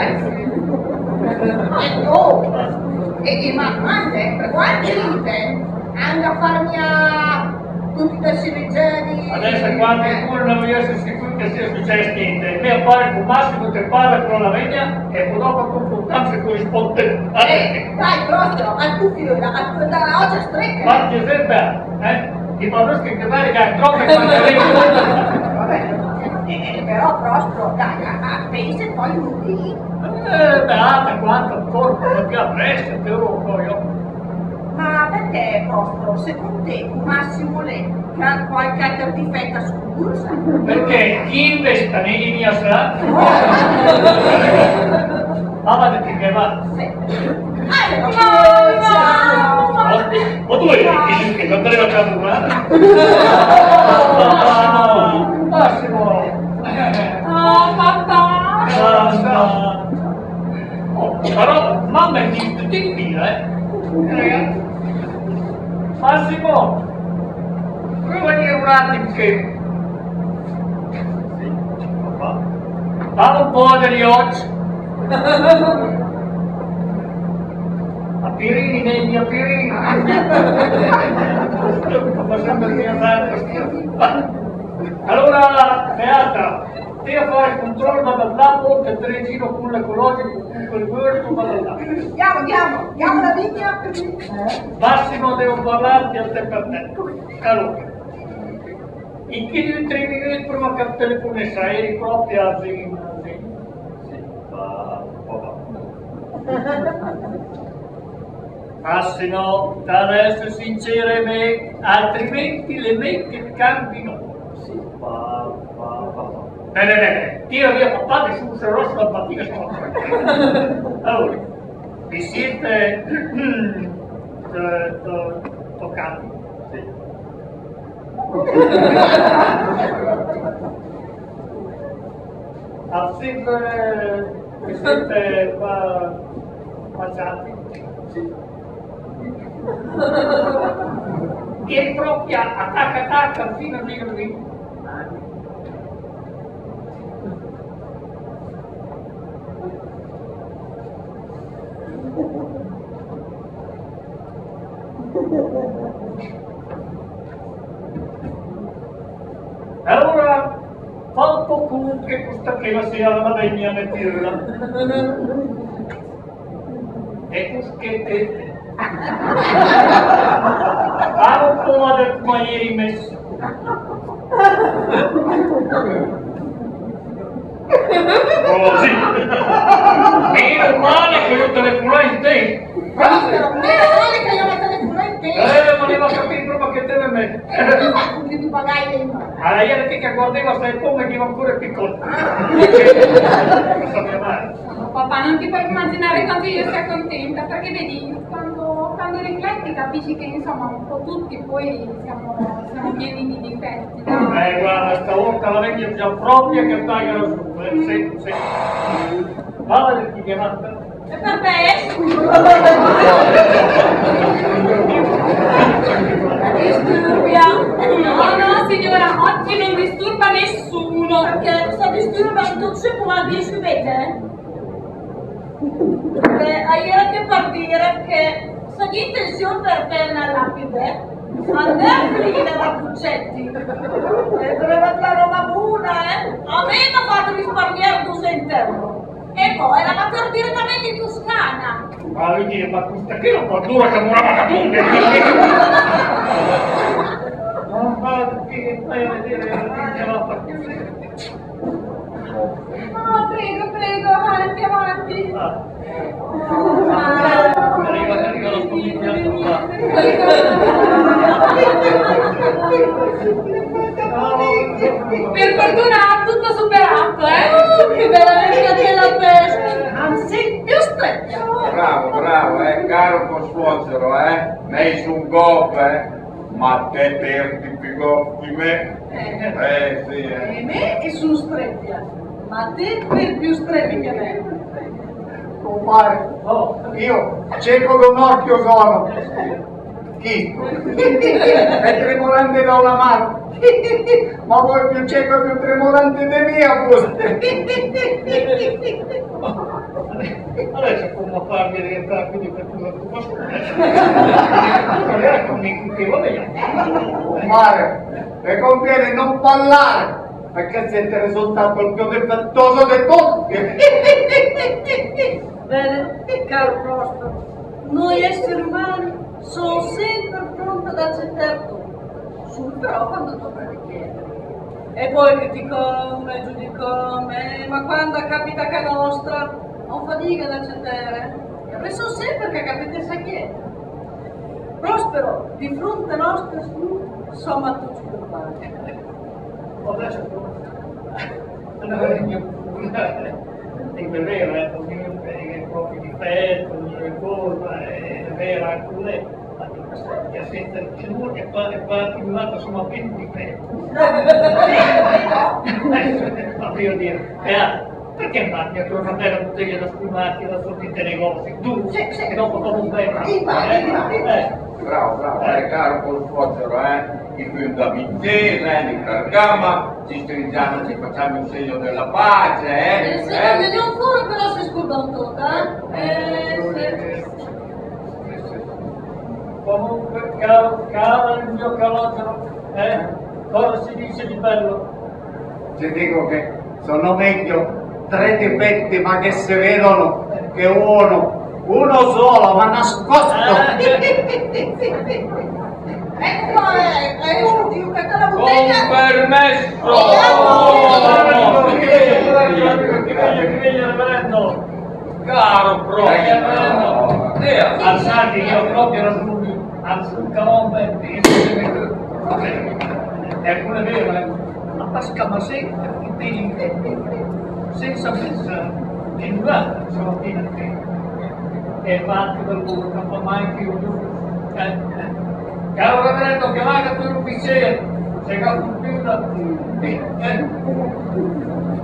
E ma quante vite hanno a farmi a tutti questi leggeri? Adesso quando pure non voglio essere sicuro che sia successo niente, me appare con Massimo che parla con la vegna e poi dopo confrontarsi corrisponde. Dai, Prospero, al tuo figlio, da oggi a strecca. Ma ti sembra, i panoschi che pare che ha troppe quante Però Prospero, dai, pensa e poi lui. beata quanto corpo più appresso, che poi io. Ma perché Prospero, secondo te Massimo lei che ha qualche altra difetta scusa? Perché chi investa nei mia sa? Mamma di che va? Ma tu hai che non te ne va a Massimo! Oh, papà! Però mamma è di fila, ragazzi. Massimo! Vuoi venire un attimo che... Sì, papà. Fa un po' degli occhi. A Pirini nei miei Pirini. Come sempre mia madre. Allora, Beata, te a fare il controllo, ma da là, porta il giro con l'ecologico, con il verso, ma da là. Andiamo la vigna. Massimo, devo parlarti al te per te. Allora, in che di 3 minuti prima che telefonessa eri proprio a Zin? Sì, Massimo, da essere sincero e me, altrimenti le menti cambino. Sì, Bene, tira via papà che su se rosso la mattina Allora, vi siete toccati? Sì. Vi siete baciati? Sì. E proprio attacca fino a lì. Allora, fatto comunque questa che la sia la madegna a metterla. E cuschette. Ah, un po' del come ieri messo. Così. Meno male che io telefonai in te. Prospero, meno male che io metto le pure in te. Voleva capire proprio che te ne metti. Ma che tu pagai le mani. Alla ieri che guardava stai come che va ancora piccolo. Questa mia madre. Papà, non ti puoi immaginare quanto io sia contenta, perché vedi, quando rifletti capisci che insomma un po' tutti poi siamo pieni di difetti. No? Guarda, stavolta la vecchia già propria che tagliano su, sì. Vale chi chiamata? E per me? Disturbia? No, signora, oggi non disturba nessuno. Perché sta disturbando se può dirsi bene? Hai che partire che se di intenzione per te nella lapide andare lì da Puccetti e doveva la roba buona, a me mi ha fatto risparmiare 200 euro e poi la fatto direttamente in Toscana. Ma vuol dire, ma questa qui è un po' dura come una vagabonda. Ma che fai a vedere che la partita? No, prego, avanti. Arriva la famiglia. Per fortuna ha tutto superato, Che bella vecchia della peste, anzi più stretta. Bravo, caro consuocero, nessun goff, ma te perdi più goff di me. Sì, E me che sono stretta, ma te per più stretti che me. Compare, io cieco da un occhio sono. Chi? È tremolante da una mano. Ma voi più cieco e più tremolante di mia forse. Adesso come farmi rientrare quindi per tutto il posto? Non era con che va bene. Compare, le conviene non parlare, perché siete soltanto il più difettoso di tutti. Bene, caro Prospero, noi esseri umani sono sempre pronti ad accettare tutto, sul però quando tocca richiedere. E poi criticome, giudicome, ma quando capita che nostra, non fatica ad accettare. E penso sempre che capita a chiedere. Prospero, di fronte a nostre insomma tu ci puoi fare. Adesso è vero, ognuno ha i propri difetti, ognuno è cosa, è vero anche lei, ma che senza diciamo che fa accumulato sono pieni di difetti. Ma io dire, perché infatti a tua fratello bottiglia da sfumati da sottinte negozi, tu, che dopo come un bel bravo, caro consuocero, il più da mittese, di Cargama, ci stringiamo, ci facciamo il segno della pace, Se non vedi un furo però si scordano tutto, Comunque, caro il mio calogero, cosa si dice di bello? Ti dico che sono meglio 3 difetti ma che si vedono che uno solo ma nascosto. Ecco, io che te la Con bottiglia. permesso! Caro proprio! Alzati, io proprio ero sul calombe è pure vero, ma pasca ma secca, senza pensare, in durata sono pieni di te. E fatti per voi, non fa mai più Caro reverendo, chiamate tu l'ufficiere, se compiuta.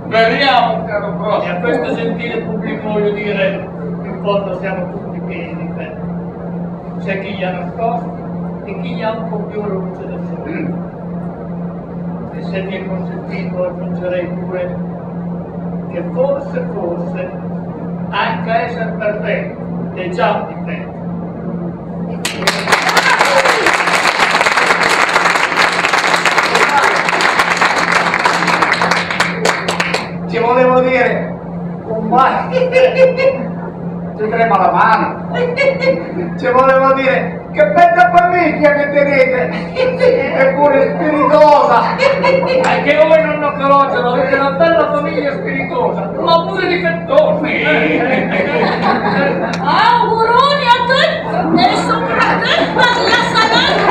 Speriamo, caro E a proprio! questo gentile pubblico voglio dire, in fondo siamo tutti pieni di difetti. C'è chi li ha nascosti e chi li ha un po' più alla luce del sole. E se mi è consentito aggiungerei pure che forse, anche essere perfetto, è già un difetto. Ci trema la mano. Ci volevo dire, che bella famiglia che tenete! Eppure spiritosa! Anche voi non lo conoscono, avete una bella famiglia spiritosa, ma pure difettosa. Auguroni a tutti e soprattutto alla salute!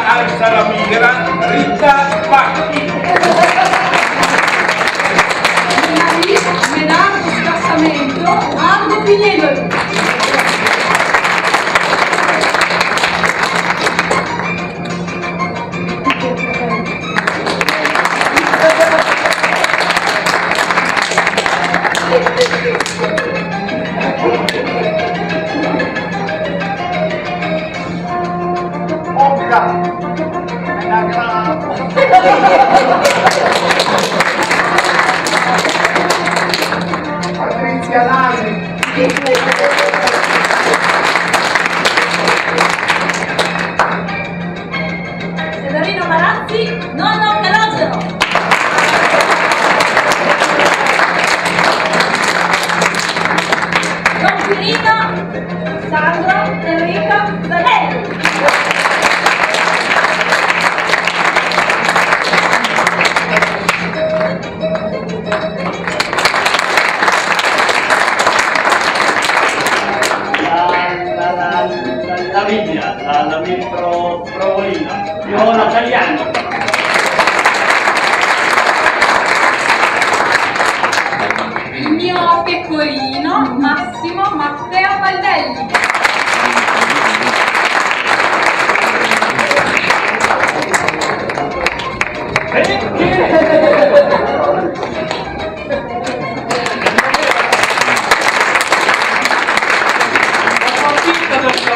Alza la mira, Rita Pacchi. Menardo Scassamento, Aldo Pinello. Patrizia Lasi. Severino Marazzi, nonno Calogero. Don Quirino, Sandro Enrico Zanelli. La Viglia, la ministro Provolina, Viola Tagliano. Il mio pecorino Massimo Matteo Baldelli.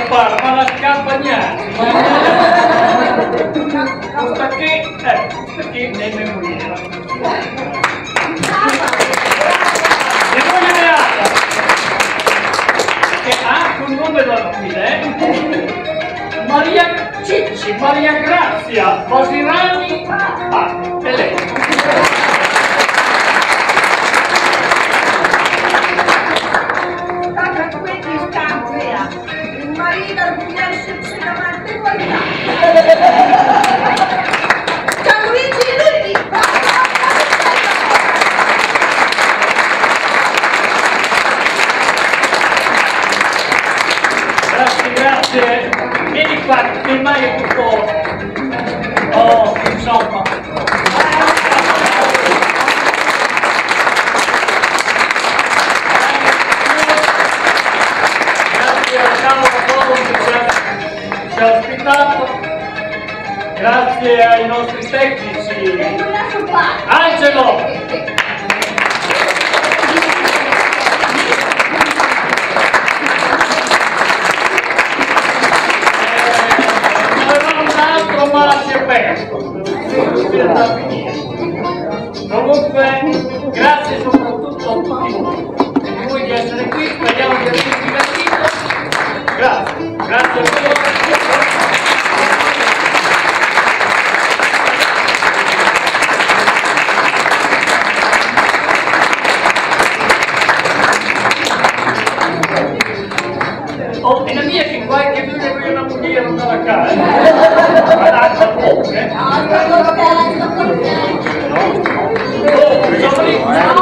Ma la scampagnata, questa qui ne memoriera. E poi le beata, che ha anche un nome da fine, Maria Cicci, Maria Grazia, Basirani, e lei. Marina Guglielmo successivamente qualità. Gianluigi Luigi. Grazie. Vieni qua, che mai è tutto. Oh, insomma. Ci ha ospitato, grazie ai nostri tecnici. Angelo! Avevamo un altro ma si è perso. Comunque, grazie soprattutto a tutti voi di essere qui, speriamo di avervi divertito. Grazie, grazie a tutti. Oh, e la mia che qualche due vogliono morire non dalla casa. Guardate un po', eh? Oh, sono lì.